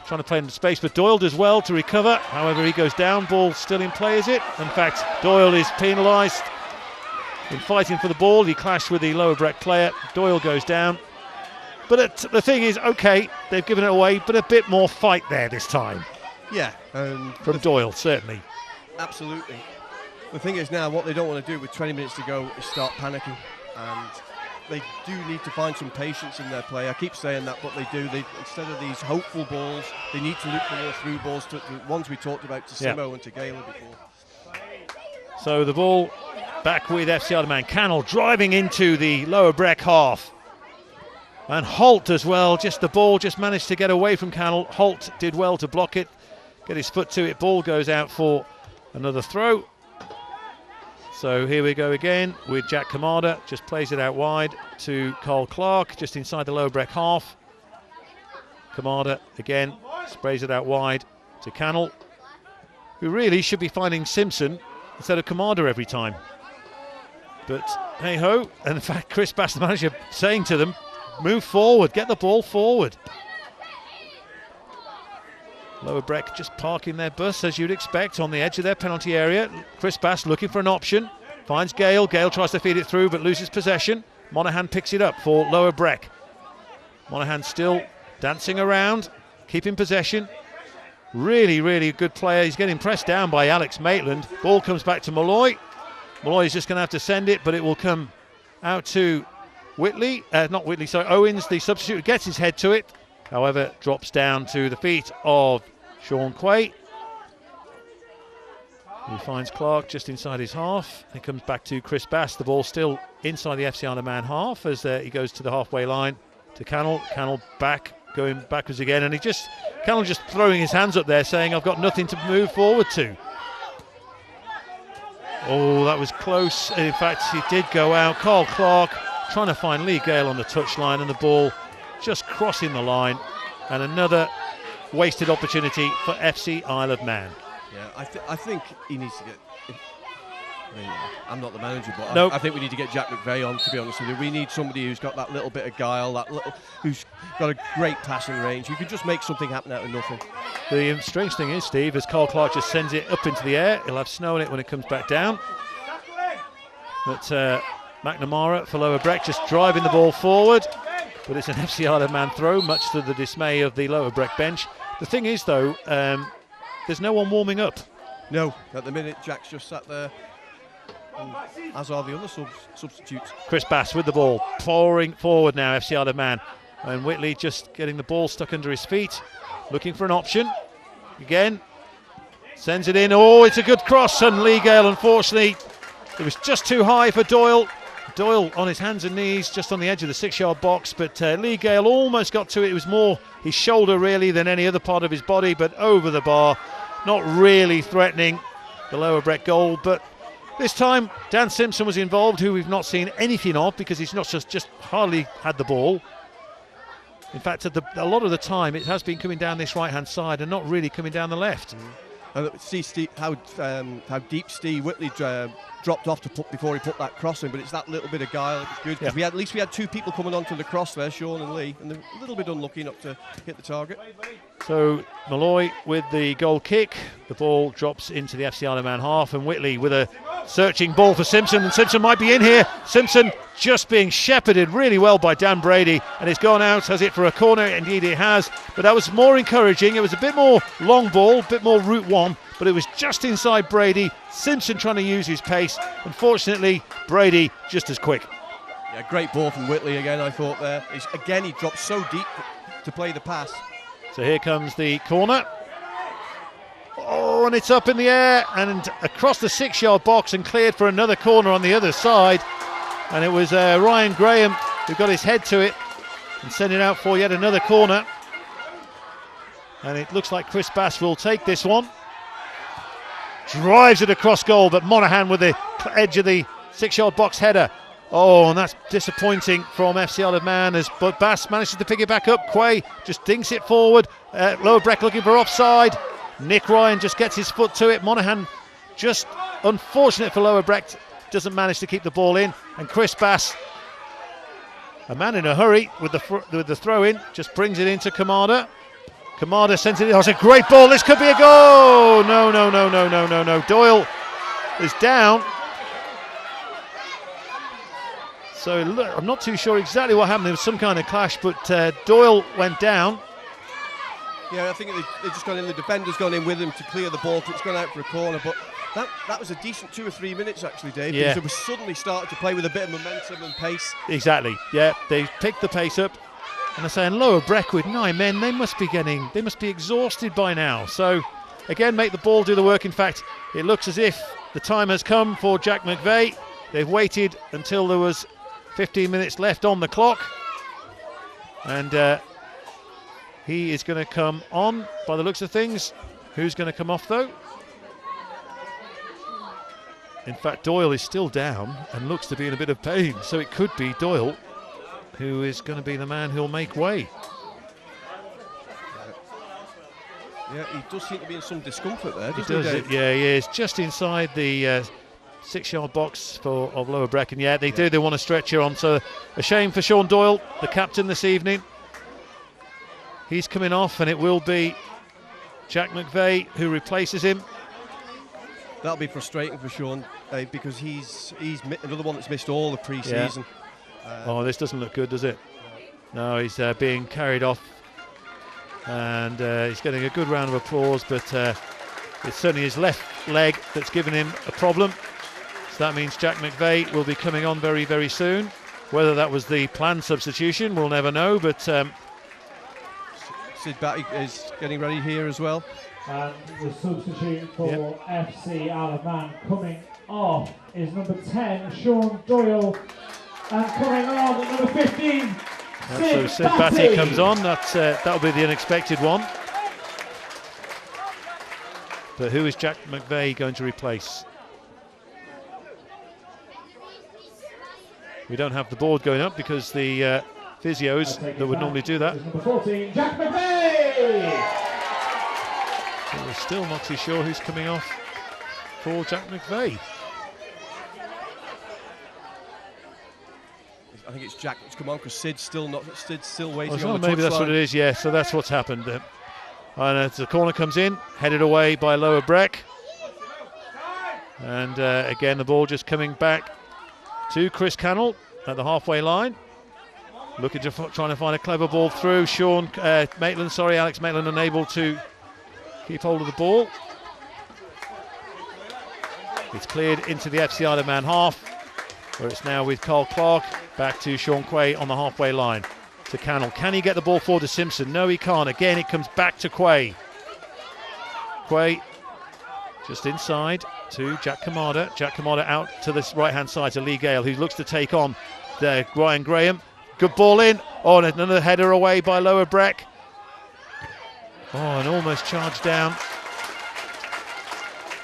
Trying to play into space, but Doyle does well to recover. However, he goes down. Ball still in play, is it? In fact, Doyle is penalised in fighting for the ball. He clashed with the Lower Breck player. Doyle goes down. But the thing is, OK, they've given it away, but a bit more fight there this time. Yeah. From Doyle, certainly. Absolutely. The thing is now, what they don't want to do with 20 minutes to go is start panicking. And they do need to find some patience in their play. I keep saying that, but they do. Instead of these hopeful balls, they need to look for more through balls, to the ones we talked about to Simo and to Gaylor before. So the ball back with FC Isle of Man. Cannell driving into the Lower Breck half. And Holt as well, the ball just managed to get away from Cannell. Holt did well to block it, get his foot to it. Ball goes out for another throw. So here we go again with Jack Kamada, just plays it out wide to Carl Clark, just inside the Lower Breck half. Kamada again sprays it out wide to Cannell, who really should be finding Simpson instead of Kamada every time. But hey ho, and in fact Chris Bass, the manager, saying to them, move forward, get the ball forward. Lower Breck just parking their bus as you'd expect on the edge of their penalty area. Chris Bass looking for an option, finds Gale. Gale tries to feed it through but loses possession. Monaghan picks it up for Lower Breck. Monaghan still dancing around, keeping possession. Really, really good player. He's getting pressed down by Alex Maitland. Ball comes back to Malloy. Malloy is just going to have to send it, but it will come out to Owens, the substitute, gets his head to it. However, drops down to the feet of Sean Quay. He finds Clark just inside his half. It comes back to Chris Bass. The ball still inside the FC Isle of Man half as he goes to the halfway line to Cannell. Cannell going backwards again, and Cannell just throwing his hands up there saying, I've got nothing to move forward to. Oh, that was close. In fact, he did go out. Carl Clark trying to find Lee Gale on the touchline, and the ball just crossing the line, and another wasted opportunity for FC Isle of Man. Yeah, I think he needs to get. I'm not the manager, but nope. I think we need to get Jack McVeigh on, to be honest with you. We need somebody who's got that little bit of guile, who's got a great passing range, who can just make something happen out of nothing. The strange thing is, Steve, as Carl Clark just sends it up into the air, he'll have snow in it when it comes back down. But McNamara for Lower Breck just driving the ball forward, but it's an FC Isle of Man throw, much to the dismay of the Lower Breck bench. The thing is, though, there's no one warming up. No, at the minute, Jack's just sat there, as are the other substitutes. Chris Bass with the ball, pouring forward now, FC Isle of Man. And Whitley just getting the ball stuck under his feet, looking for an option. Again, sends it in. Oh, it's a good cross, and Lee Gale, unfortunately, It was just too high for Doyle. Doyle on his hands and knees, just on the edge of the 6-yard box, but Lee Gale almost got to it. It was more his shoulder really than any other part of his body, but over the bar, not really threatening the Lower Breck goal. But this time Dan Simpson was involved, who we've not seen anything of because he's not just hardly had the ball. In fact, a lot of the time it has been coming down this right-hand side and not really coming down the left. And see how deep Steve Whitley dropped off before he put that cross in, but it's that little bit of guile that was good. Yeah. At least we had two people coming onto the cross there, Sean and Lee, and they're a little bit unlucky not to hit the target. So Malloy with the goal kick. The ball drops into the FC Isle of Man half, and Whitley with a searching ball for Simpson, and Simpson might be in here. Simpson just being shepherded really well by Dan Brady, and it's gone out. Has it for a corner? Indeed it has, but that was more encouraging. It was a bit more long ball, a bit more route one, but it was just inside Brady. Simpson trying to use his pace. Unfortunately, Brady just as quick. Yeah, great ball from Whitley again, I thought there. He dropped so deep to play the pass. So here comes the corner. Oh, and it's up in the air and across the 6-yard box and cleared for another corner on the other side. And it was Ryan Graham who got his head to it and sent it out for yet another corner. And it looks like Chris Bass will take this one. Drives it across goal, but Monaghan with the edge of the 6-yard box header. Oh, and that's disappointing from FC Isle of Man, but Bass manages to pick it back up. Quay just dinks it forward. Lower Breck looking for offside. Nick Ryan just gets his foot to it. Monaghan, just unfortunate for Lower Breck, doesn't manage to keep the ball in. And Chris Bass, a man in a hurry with the throw in, just brings it into Kamada. Kamada sends it in. Oh, it's a great ball. This could be a goal. No. Doyle is down. So look, I'm not too sure exactly what happened. There was some kind of clash, but Doyle went down. Yeah, I think they just gone in. The defender's gone in with him to clear the ball. It's gone out for a corner, but that was a decent 2 or 3 minutes actually, Dave. Yeah. Because it was suddenly started to play with a bit of momentum and pace. Exactly. Yeah, they picked the pace up, and they're saying Lower Breck with 9 men. They must be exhausted by now. So again, make the ball do the work. In fact, it looks as if the time has come for Jack McVeigh. They've waited until there was 15 minutes left on the clock, and he is going to come on by the looks of things. Who's going to come off though? In fact, Doyle is still down and looks to be in a bit of pain, so it could be Doyle who is going to be the man who'll make way. Yeah, he does seem to be in some discomfort there, He is just inside the 6-yard box of Lower Breck, and they want to stretch her on. So a shame for Sean Doyle, the captain this evening. He's coming off, and it will be Jack McVeigh who replaces him. That'll be frustrating for Sean because he's another one that's missed all the pre-season. Yeah. This doesn't look good, does it? No, he's being carried off, and he's getting a good round of applause, but it's certainly his left leg that's given him a problem. So that means Jack McVeigh will be coming on very, very soon. Whether that was the planned substitution, we'll never know, but Sid Batty is getting ready here as well. And the substitute for FC Isle of Man coming off is number 10, Sean Doyle, and coming on at number 15, so Sid Batty comes on. That'll be the unexpected one. But who is Jack McVeigh going to replace? We don't have the board going up because the physios that would normally do that. Number 14, Jack McVeigh! But we're still not too sure who's coming off for Jack McVeigh. I think it's Jack that's come on because Sid's still waiting Oh, on the maybe that's touchline. what it is. Yeah, so that's what's happened. And as the corner comes in, headed away by Lower Breck, and again the ball just coming back to Chris Cannell at the halfway line, looking to trying to find a clever ball through. Alex Maitland unable to keep hold of the ball. It's cleared into the FC Isle of Man half, where it's now with Carl Clark. Back to Sean Quay on the halfway line to Cannell. Can he get the ball forward to Simpson? No, he can't. Again, it comes back to Quay. Quay just inside. to Jack Kamada. Jack Kamada out to this right-hand side to Lee Gale, who looks to take on Ryan Graham. Good ball in. Oh, and another header away by Lower Breck. Oh, and almost charged down.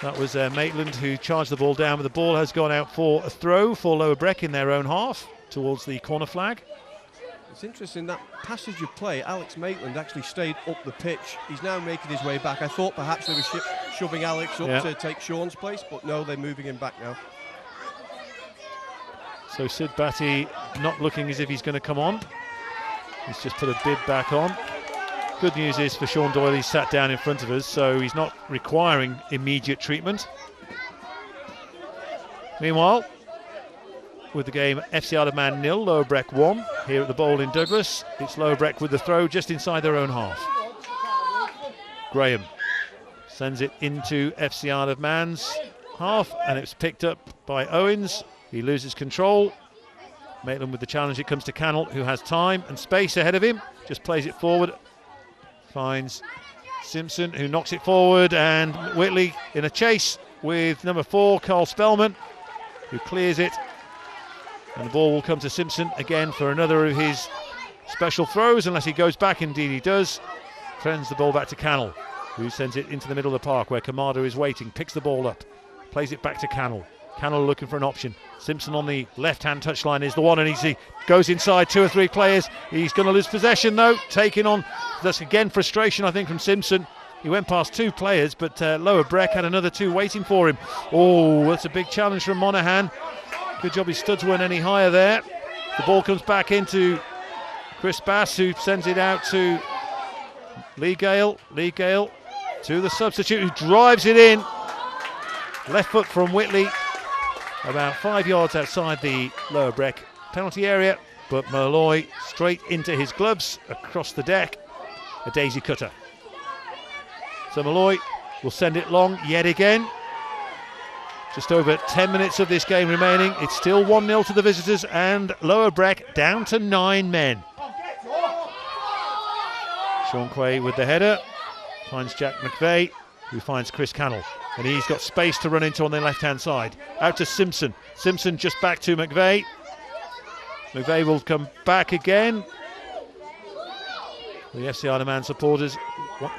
That was Maitland who charged the ball down, but the ball has gone out for a throw for Lower Breck in their own half towards the corner flag. It's interesting, that passage of play, Alex Maitland actually stayed up the pitch. He's now making his way back. I thought perhaps they were shoving Alex up to take Sean's place, but no, they're moving him back now. So Sid Batty not looking as if he's going to come on. He's just put a bid back on. Good news is for Sean Doyle, he's sat down in front of us, so he's not requiring immediate treatment. Meanwhile, with the game FC Isle of Man 0, Lower Breck 1 here at the Bowl in Douglas. It's Lower Breck with the throw just inside their own half. Graham sends it into FC Isle of Man's half, and it's picked up by Owens. He loses control. Maitland with the challenge. It comes to Cannell, who has time and space ahead of him. Just plays it forward. Finds Simpson, who knocks it forward, and Whitley in a chase with number 4, Carl Spellman, who clears it. And the ball will come to Simpson again for another of his special throws, unless he goes back. Indeed he does. Sends the ball back to Cannell, who sends it into the middle of the park where Kamada is waiting, picks the ball up, plays it back to Cannell. Cannell looking for an option. Simpson on the left-hand touchline is the one, and he goes inside 2 or 3 players. He's going to lose possession though, taking on, that's again frustration I think from Simpson. He went past 2 players, but Lower Breck had another 2 waiting for him. Oh, that's a big challenge from Monaghan. Good job his studs weren't any higher there. The ball comes back into Chris Bass, who sends it out to Lee Gale. Lee Gale to the substitute, who drives it in. Left foot from Whitley, about 5 yards outside the Lower Breck penalty area, but Malloy straight into his gloves across the deck. A daisy cutter. So Malloy will send it long yet again. Just over 10 minutes of this game remaining. It's still 1-0 to the visitors, and Lower Breck down to 9 men. Sean Quay with the header. Finds Jack McVeigh, who finds Chris Cannell. And he's got space to run into on the left-hand side. Out to Simpson. Simpson just back to McVeigh. McVeigh will come back again. The FC Isle of Man supporters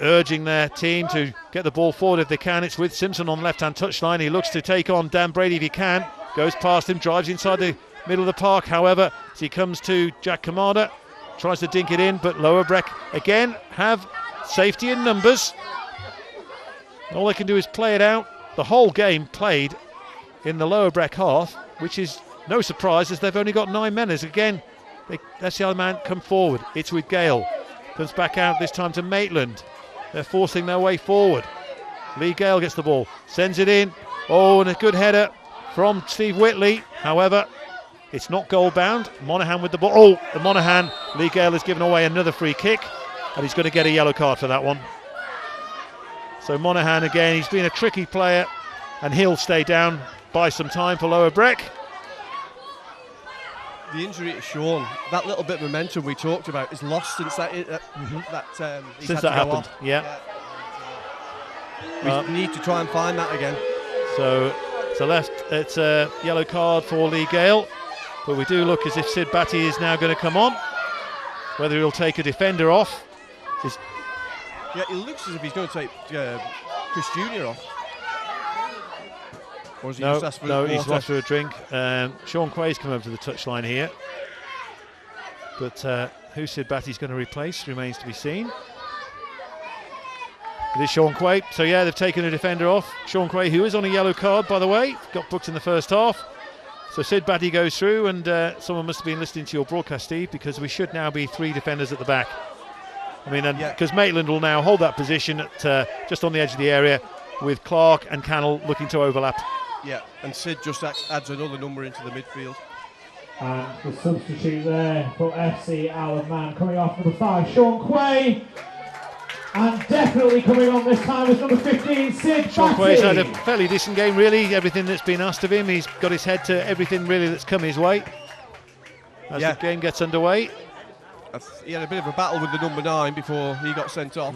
urging their team to get the ball forward if they can. It's with Simpson on the left-hand touchline. He looks to take on Dan Brady if he can. Goes past him, drives inside the middle of the park. However, as he comes to Jack Kamada, tries to dink it in, but Lower Breck again have safety in numbers. All they can do is play it out. The whole game played in the Lower Breck half, which is no surprise as they've only got 9 men. As again, FC Isle of Man come forward. It's with Gale. Comes back out this time to Maitland. They're forcing their way forward. Lee Gale gets the ball, sends it in. Oh, and a good header from Steve Whitley. However, it's not goal bound. Monaghan with the ball. Oh, the Monaghan. Lee Gale has given away another free kick, and he's going to get a yellow card for that one. So Monaghan again, he's been a tricky player, and he'll stay down by some time for Lower Breck. The injury to Sean, that little bit of momentum we talked about, is lost since that happened. Yeah. We need to try and find that again. So it's a yellow card for Lee Gale, but we do look as if Sid Batty is now going to come on. Whether he'll take a defender off. Yeah, it looks as if he's going to take Chris Jr. off. Or is he just asked for he's asked for a drink. Sean Quay's come over to the touchline here. But who Sid Batty's going to replace remains to be seen. It is Sean Quay. So yeah, they've taken a defender off. Sean Quay, who is on a yellow card, by the way, got booked in the first half. So Sid Batty goes through, and someone must have been listening to your broadcast, Steve, because we should now be 3 defenders at the back. I mean, because Maitland will now hold that position at just on the edge of the area, with Clark and Cannell looking to overlap. Yeah, and Sid just adds another number into the midfield. And the substitute there for FC Isle of Man coming off number 5, Sean Quay. And definitely coming on this time is number 15, Sid Batty. Sean Quay's had a fairly decent game, really. Everything that's been asked of him, he's got his head to everything really that's come his way as the game gets underway. He had a bit of a battle with the number 9 before he got sent off.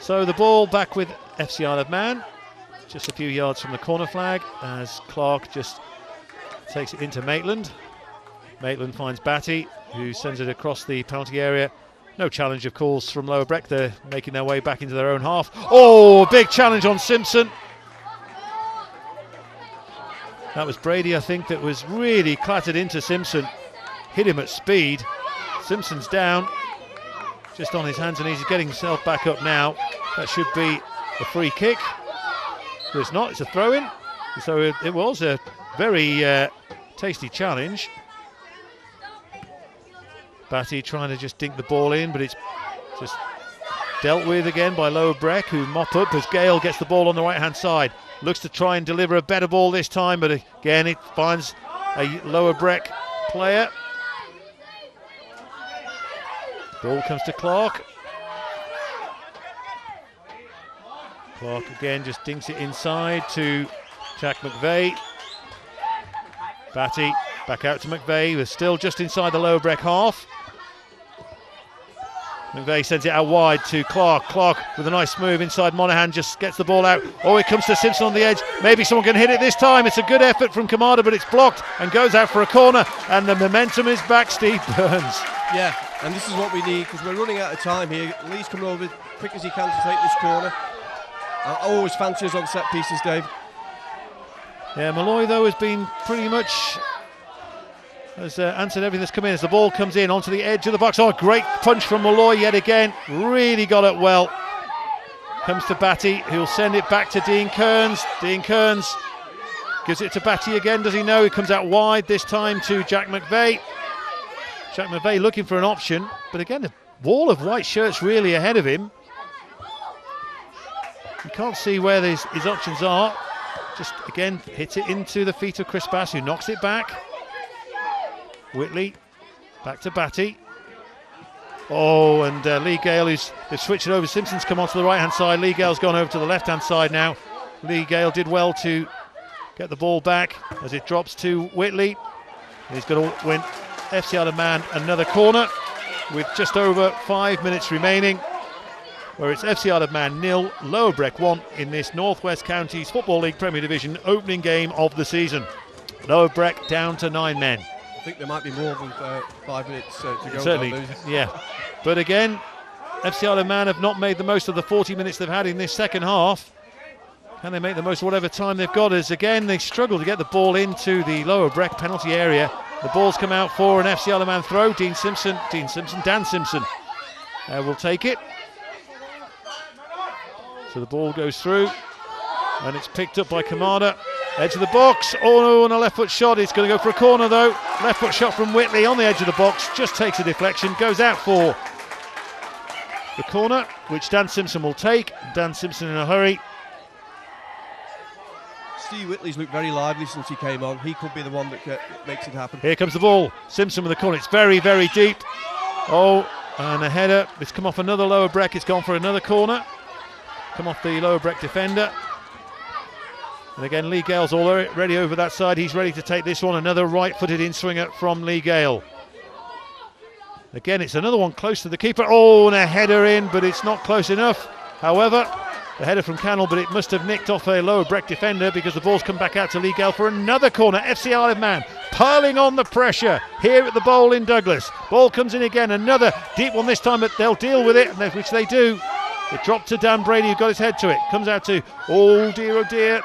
So the ball back with FC Isle of Man, just a few yards from the corner flag, as Clark just takes it into Maitland. Maitland finds Batty, who sends it across the penalty area. No challenge, of course, from Lower Breck. They're making their way back into their own half. Oh, big challenge on Simpson. That was Brady, I think, that was really clattered into Simpson. Hit him at speed. Simpson's down, just on his hands and knees. He's getting himself back up now. That should be a free kick. But it's not, it's a throw-in. So it was a very tasty challenge. Batty trying to just dink the ball in, but it's just dealt with again by Lower Breck, who mop up as Gale gets the ball on the right-hand side. Looks to try and deliver a better ball this time, but again it finds a Lower Breck player. Ball comes to Clark. Clark again just dinks it inside to Jack McVeigh. Batty back out to McVeigh. We're still just inside the Lower Breck half. McVeigh sends it out wide to Clark. Clark with a nice move inside. Monaghan just gets the ball out. Oh, it comes to Simpson on the edge. Maybe someone can hit it this time. It's a good effort from Kamada, but it's blocked and goes out for a corner. And the momentum is back, Steve Burns. Yeah, and this is what we need, because we're running out of time here. Lee's coming over quick as he can to take this corner. I always fancy us on set pieces, Dave. Yeah, Malloy, though, has been pretty much... has answered everything that's come in as the ball comes in onto the edge of the box. Oh, great punch from Malloy yet again. Really got it well. Comes to Batty, who'll send it back to Dean Kearns. Dean Kearns gives it to Batty again. Does he know? He comes out wide this time to Jack McVeigh. Jack McVeigh looking for an option, but again, a wall of white shirts really ahead of him. You can't see where his options are. Just again hits it into the feet of Chris Bass, who knocks it back. Whitley back to Batty. Oh, and Lee Gale, they've switched it over. Simpson's come onto the right hand side. Lee Gale's gone over to the left hand side now. Lee Gale did well to get the ball back as it drops to Whitley. He's going to win FC Isle of Man another corner with just over 5 minutes remaining, where it's FC Isle of Man 0, Lower Breck 1 in this North West Counties Football League Premier Division opening game of the season. Lower Breck down to 9 men. I think there might be more than 5 minutes to go. Certainly, yeah. But again, FC Isle of Man have not made the most of the 40 minutes they've had in this second half. Can they make the most of whatever time they've got? As again, they struggle to get the ball into the Lower Breck penalty area. The ball's come out for an FC Isle of Man throw. Dan Simpson will take it. So the ball goes through, and it's picked up by Kamada. Edge of the box. Oh no, and a left foot shot. It's going to go for a corner though. Left foot shot from Whitley on the edge of the box. Just takes a deflection. Goes out for the corner, which Dan Simpson will take. Dan Simpson in a hurry. Steve Whitley's looked very lively since he came on. He could be the one that makes it happen. Here comes the ball. Simpson with the corner. It's very, very deep. Oh, and a header. It's come off another Lower Breck. It's gone for another corner. Come off the Lower Breck defender. And again, Lee Gale's already over that side. He's ready to take this one. Another right-footed in-swinger from Lee Gale. Again, it's another one close to the keeper. Oh, and a header in, but it's not close enough. However, the header from Cannell, but it must have nicked off a Lower Breck defender, because the ball's come back out to Lee Gale for another corner. FC Isle of Man piling on the pressure here at the Bowl in Douglas. Ball comes in again, another deep one this time, but they'll deal with it, which they do. It dropped to Dan Brady, who got his head to it. Comes out to, oh dear,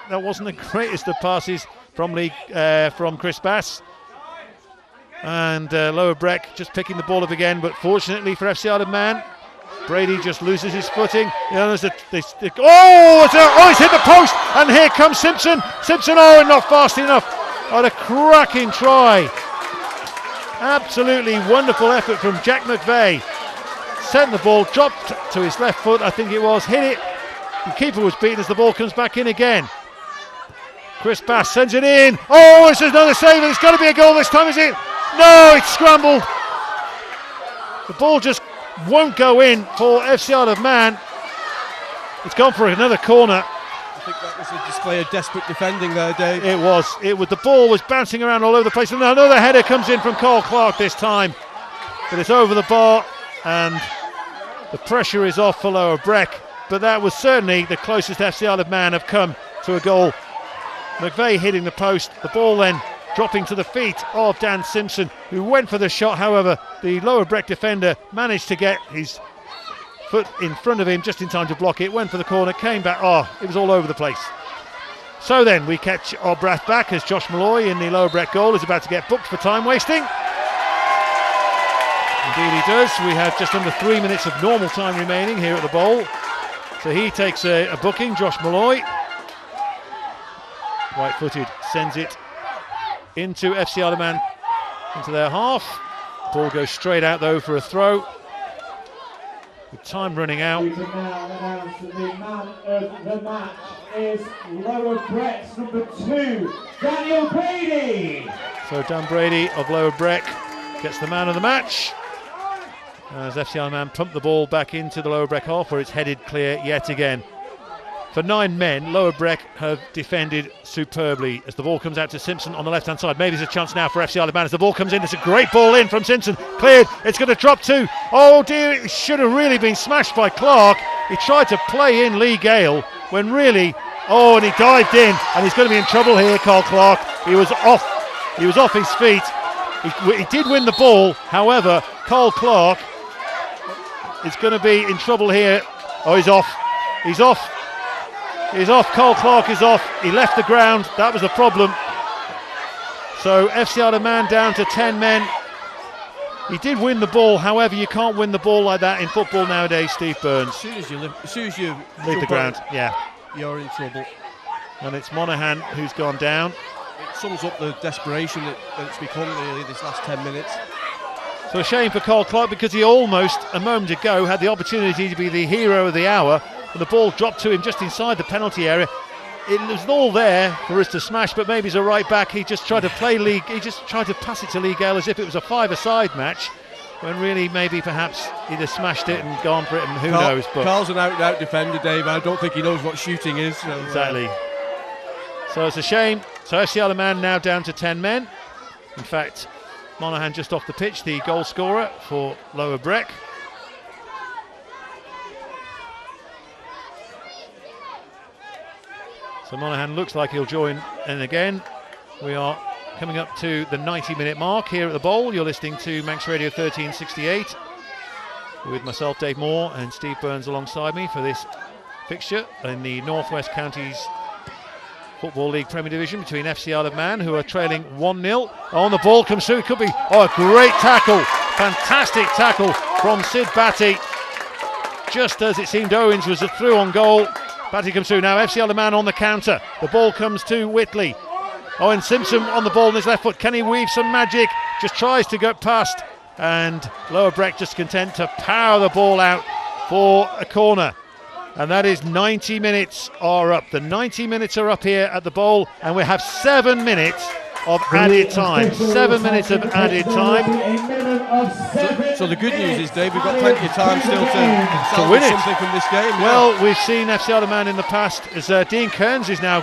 that wasn't the greatest of passes from Chris Bass. And Lower Breck just picking the ball up again, but fortunately for FC Isle of Man, Brady just loses his footing. You know, it's hit the post, and here comes Simpson. Simpson, and not fast enough. What a cracking try. Absolutely wonderful effort from Jack McVeigh. Sent the ball, dropped to his left foot, I think it was, hit it. The keeper was beaten as the ball comes back in again. Chris Bass sends it in. Oh, this is another save, and it's got to be a goal this time, is it? No, it's scrambled. The ball just won't go in for FC Isle of Man. It's gone for another corner. I think that was a display of desperate defending there, Dave. It was. The ball was bouncing around all over the place. And another header comes in from Cole Clark this time. But it's over the bar, and the pressure is off for Lower Breck. but that was certainly the closest FC Isle of Man have come to a goal. McVeigh hitting the post, the ball then dropping to the feet of Dan Simpson, who went for the shot. However, the Lower Breck defender managed to get his foot in front of him just in time to block it, went for the corner, came back. Oh, it was all over the place. So then we catch our breath back as Josh Malloy in the Lower Breck goal is about to get booked for time wasting. Indeed he does. We have just under 3 minutes of normal time remaining here at the Bowl. So he takes a booking, Josh Malloy. Right-footed, sends it into FC Isle of Man, into their half. Ball goes straight out though for a throw. With time running out. We can now announce that the man of the match is Lower Breck's number 2, Daniel Brady. So Dan Brady of Lower Breck gets the man of the match. As FC Isle of Man pump the ball back into the Lower Breck half where it's headed clear yet again. For 9 men, Lower Breck have defended superbly as the ball comes out to Simpson on the left-hand side. Maybe there's a chance now for FC Isle of Man as the ball comes in. It's a great ball in from Simpson. Cleared. It's going to drop to. Oh dear, it should have really been smashed by Clark. He tried to play in Lee Gale when really, and he dived in and he's going to be in trouble here, Carl Clark. He was off his feet. He did win the ball. However, Carl Clark is going to be in trouble here. Oh, he's off. He's off. He's off. Carl Clark is off. He left the ground. That was the problem. So FC Isle of Man down to 10 men. He did win the ball. However, you can't win the ball like that in football nowadays, Steve Burns. As soon as you leave the ground, you're in trouble. And it's Monaghan who's gone down. It sums up the desperation that it's become really this last 10 minutes. So a shame for Carl Clark because he almost a moment ago had the opportunity to be the hero of the hour. And the ball dropped to him just inside the penalty area. It was all there for us to smash, but maybe as a right back he just tried to he just tried to pass it to Lee Gale as if it was a 5-a-side match, when really maybe perhaps he'd have smashed it and gone for it, and who knows. But Carl's an out-and-out defender, Dave. I don't think he knows what shooting is. So, exactly. So it's a shame. So FC Isle of Man now down to 10 men. In fact, Monaghan just off the pitch, the goal scorer for Lower Breck. So Monaghan looks like he'll join in again. We are coming up to the 90-minute mark here at the Bowl. You're listening to Manx Radio 1368 with myself, Dave Moore, and Steve Burns alongside me for this fixture in the North West Counties Football League Premier Division between FC Isle of Man, who are trailing 1-0. Oh, and the ball comes through. It could be a great tackle. Fantastic tackle from Sid Batty. Just as it seemed Owens was through on goal. Batty comes through now. FC Isle of Man on the counter. The ball comes to Whitley. And Simpson on the ball on his left foot. Can he weave some magic? Just tries to go past. And Lower Breck just content to power the ball out for a corner. And that is 90 minutes are up. The 90 minutes are up here at the Bowl. And we have 7 minutes of added time. 7 minutes of added time. So the good news is, Dave, we've got plenty of time still to win something from this game. Well, we've seen FC Isle of Man in the past as Dean Kearns is now,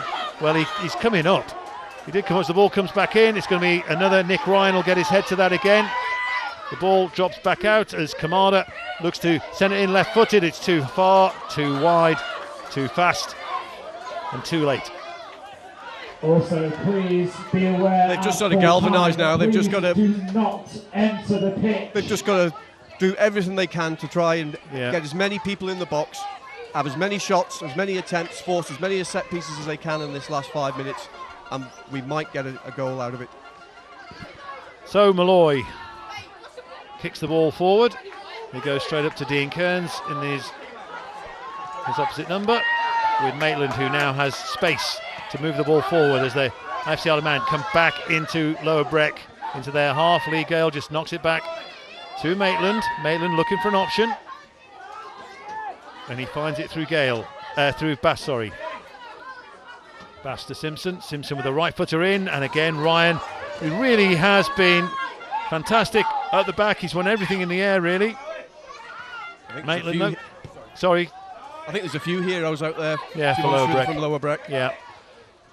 he's coming up. He did come up as the ball comes back in. It's going to be another. Nick Ryan will get his head to that again. The ball drops back out as Kamada looks to send it in left-footed. It's too far, too wide, too fast, and too late. Also, please be aware. They've just sort of galvanised now. They've just got to do not enter the pitch. They've just got to do everything they can to try and get as many people in the box, have as many shots, as many attempts, force as many set pieces as they can in this last 5 minutes, and we might get a goal out of it. So Malloy kicks the ball forward. He goes straight up to Dean Kearns in his opposite number, with Maitland, who now has space to move the ball forward as the FC Isle of Man come back into Lower Breck, into their half. Lee Gale just knocks it back to Maitland. Maitland looking for an option, and he finds it through through Bass, Bass to Simpson. Simpson with a right footer in, and again Ryan, who really has been fantastic at the back. He's won everything in the air, really. Maitland, I think there's a few heroes out there. Yeah, for Lower Breck. From Lower Breck. Yeah.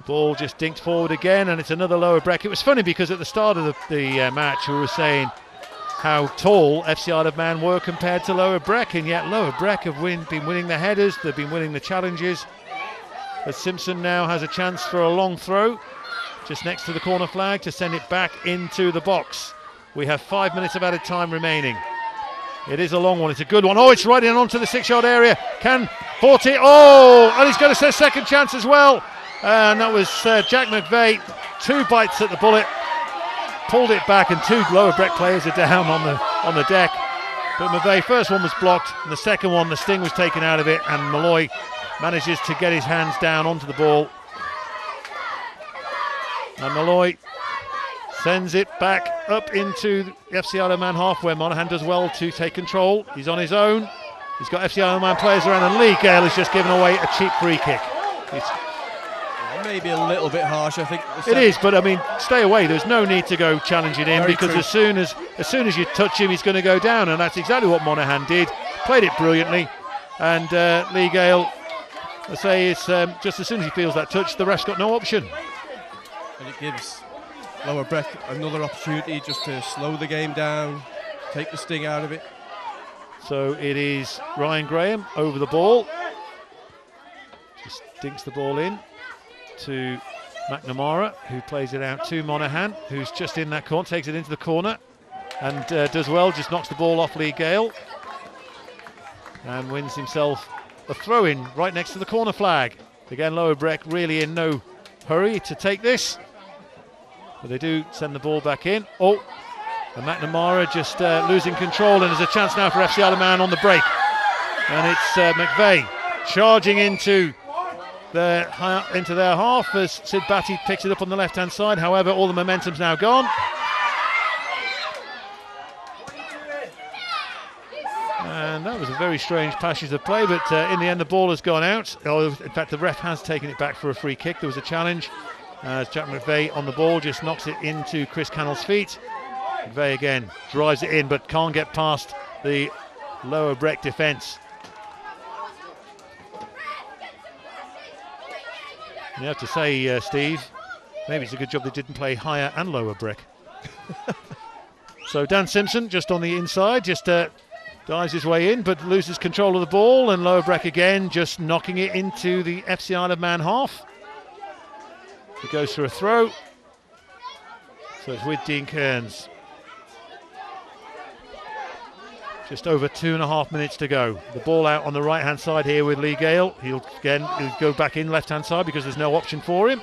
Ball just dinked forward again, and it's another Lower Breck. It was funny because at the start of the match we were saying how tall FC Isle of Man were compared to Lower Breck, and yet Lower Breck have been winning the headers, they've been winning the challenges. As Simpson now has a chance for a long throw, just next to the corner flag, to send it back into the box. We have 5 minutes of added time remaining. It is a long one, it's a good one. Oh, it's right in onto the 6-yard area. Can Forty, oh, and he's got a second chance as well. And that was Jack McVeigh, 2 bites at the bullet, pulled it back, and 2 Lower Breck players are down on the deck. But McVeigh, first one was blocked, and the second one, the sting was taken out of it, and Malloy manages to get his hands down onto the ball. And Malloy sends it back up into the FC Isle of Man half, where Monaghan does well to take control. He's on his own. He's got FC Isle of Man players around, and Lee Gale has just given away a cheap free kick. It's maybe a little bit harsh, I think. It is, but I mean, stay away. There's no need to go challenging him, Very because true. as soon as you touch him, he's going to go down, and that's exactly what Monaghan did. Played it brilliantly, and Lee Gale, I say, it's just as soon as he feels that touch, the ref's got no option. And it gives Lower Breck another opportunity just to slow the game down, take the sting out of it. So it is Ryan Graham over the ball. Just dinks the ball in to McNamara, who plays it out to Monaghan, who's just in that corner, takes it into the corner, and does well, just knocks the ball off Lee Gale, and wins himself a throw-in right next to the corner flag. Again, Lower Breck really in no hurry to take this, but they do send the ball back in. Oh, and McNamara just losing control, and there's a chance now for FC Isle of Man on the break, and it's McVeigh charging into their half as Sid Batty picks it up on the left hand side. However, all the momentum's now gone, and that was a very strange passage of play, but in the end the ball has gone out. In fact, the ref has taken it back for a free kick. There was a challenge as Jack McVeigh on the ball just knocks it into Chris Cannell's feet. McVeigh again drives it in, but can't get past the Lower Breck defence. You have to say, Steve, maybe it's a good job they didn't play higher and Lower Breck. So Dan Simpson just on the inside, just dives his way in, but loses control of the ball, and Lower Breck again just knocking it into the FC Isle of Man half. It goes for a throw, so it's with Dean Kearns. Just over 2.5 minutes to go. The ball out on the right hand side here with Lee Gale. He'll go back in left hand side because there's no option for him.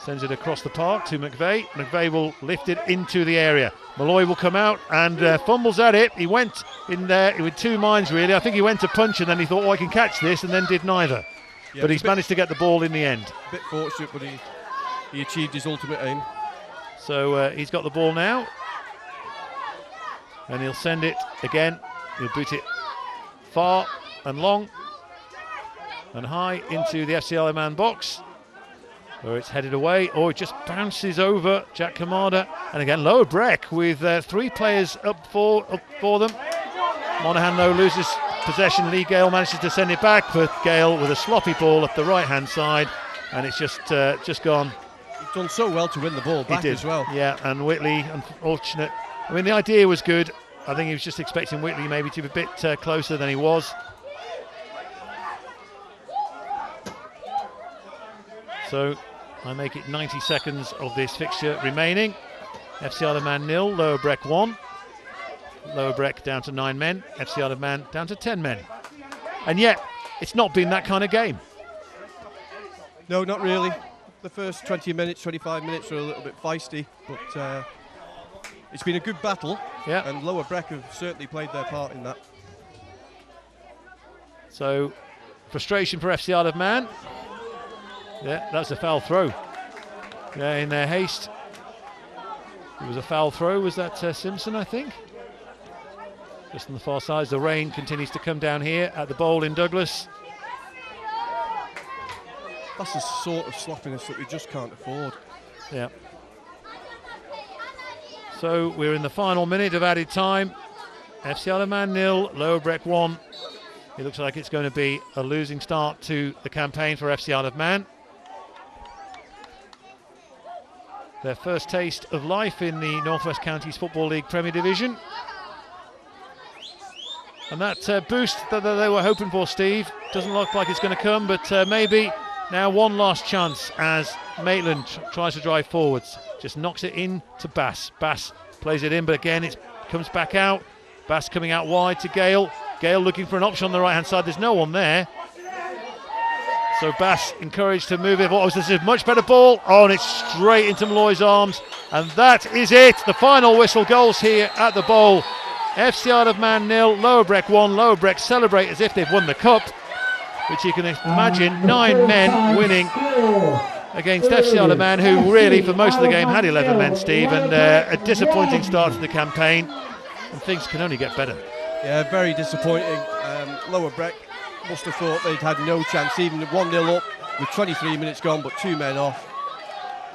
Sends it across the park to McVeigh. McVeigh will lift it into the area. Malloy will come out and fumbles at it. He went in there with 2 minds really. I think he went to punch and then he thought, oh, I can catch this, and then did neither. Yeah, but he's managed to get the ball in the end. A bit fortunate, but he achieved his ultimate aim. So he's got the ball now, and he'll send it again. He'll boot it far and long and high into the FC Isle of Man box, where it's headed away. Or it just bounces over Jack Kamada, and again Lower Breck with 3 players up for them. Monaghan though loses possession. Lee Gale manages to send it back, but Gale with a sloppy ball up the right hand side, and it's just gone. He's done so well to win the ball back as well. Yeah, and Whitley, unfortunate. I mean, the idea was good. I think he was just expecting Whitley maybe to be a bit closer than he was. So I make it 90 seconds of this fixture remaining. FC Isle of Man 0, Lower Breck 1. Lower Breck down to 9 men, FC Isle of Man down to 10 men. And yet, it's not been that kind of game. No, not really. The first 20 minutes, 25 minutes were a little bit feisty, but it's been a good battle, yeah. And Lower Breck have certainly played their part in that. So, frustration for FC Isle of Man. Yeah, that's a foul throw. Yeah, in their haste. It was a foul throw. Was that Simpson, I think? Just on the far side. The rain continues to come down here at the bowl in Douglas. That's the sort of sloppiness that we just can't afford. Yeah. So we're in the final minute of added time. FC Isle of Man 0, Lower Breck 1. It looks like it's going to be a losing start to the campaign for FC Isle of Man. their first taste of life in the North West Counties Football League Premier Division. And that boost that they were hoping for, Steve, doesn't look like it's going to come, but maybe now one last chance as Maitland tries to drive forwards. Just knocks it in to Bass. Bass plays it in, but again it comes back out. Bass coming out wide to Gale. Gale looking for an option on the right hand side. There's no one there. So Bass encouraged to move it. Oh, this is a much better ball. Oh, and it's straight into Malloy's arms. And that is it. The final whistle goes here at the Bowl. FC Isle of Man 0, Lower Breck 1. Lower Breck celebrate as if they've won the cup, which you can imagine 9 men winning against FC Isle of Man, who really for most of the game had 11 men, Steve, and a disappointing start to the campaign, and things can only get better. Yeah, very disappointing. Lower Breck must have thought they'd had no chance, even 1-0 up with 23 minutes gone but 2 men off.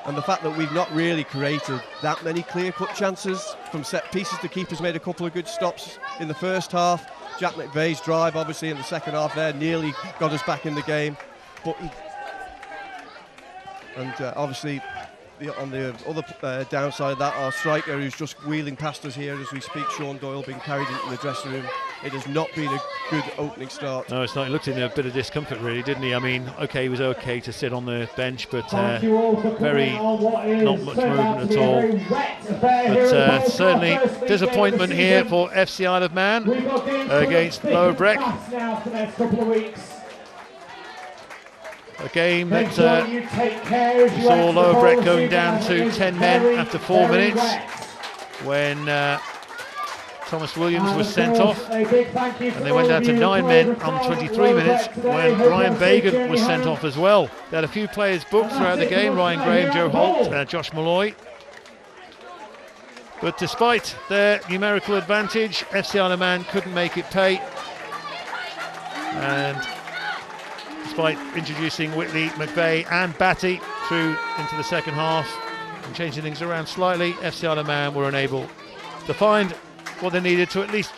And the fact that we've not really created that many clear-cut chances from set pieces. The keeper's made a couple of good stops in the first half. Jack McVeigh's drive, obviously, in the second half there nearly got us back in the game. But obviously, on the other downside of that, our striker, who's just wheeling past us here as we speak, Sean Doyle, being carried into the dressing room. It has not been a good opening start. No, it's not. He looked in a bit of discomfort, really, didn't he? I mean, okay, he was okay to sit on the bench, but very not much movement at all. But certainly disappointment here for FC Isle of Man against Lower Breck. A game that saw Lower Breck going down to 10 men after 4 minutes when Thomas Williams was sent off, and they went down to 9 men on 23 minutes when Ryan Bagan was sent off as well. They had a few players booked throughout the game: Ryan Graham, Joe Holt, Josh Malloy. But despite their numerical advantage, FC Isle of Man couldn't make it pay. And despite introducing Whitley, McVeigh and Batty through into the second half and changing things around slightly, FC Isle of Man were unable to find what they needed to at least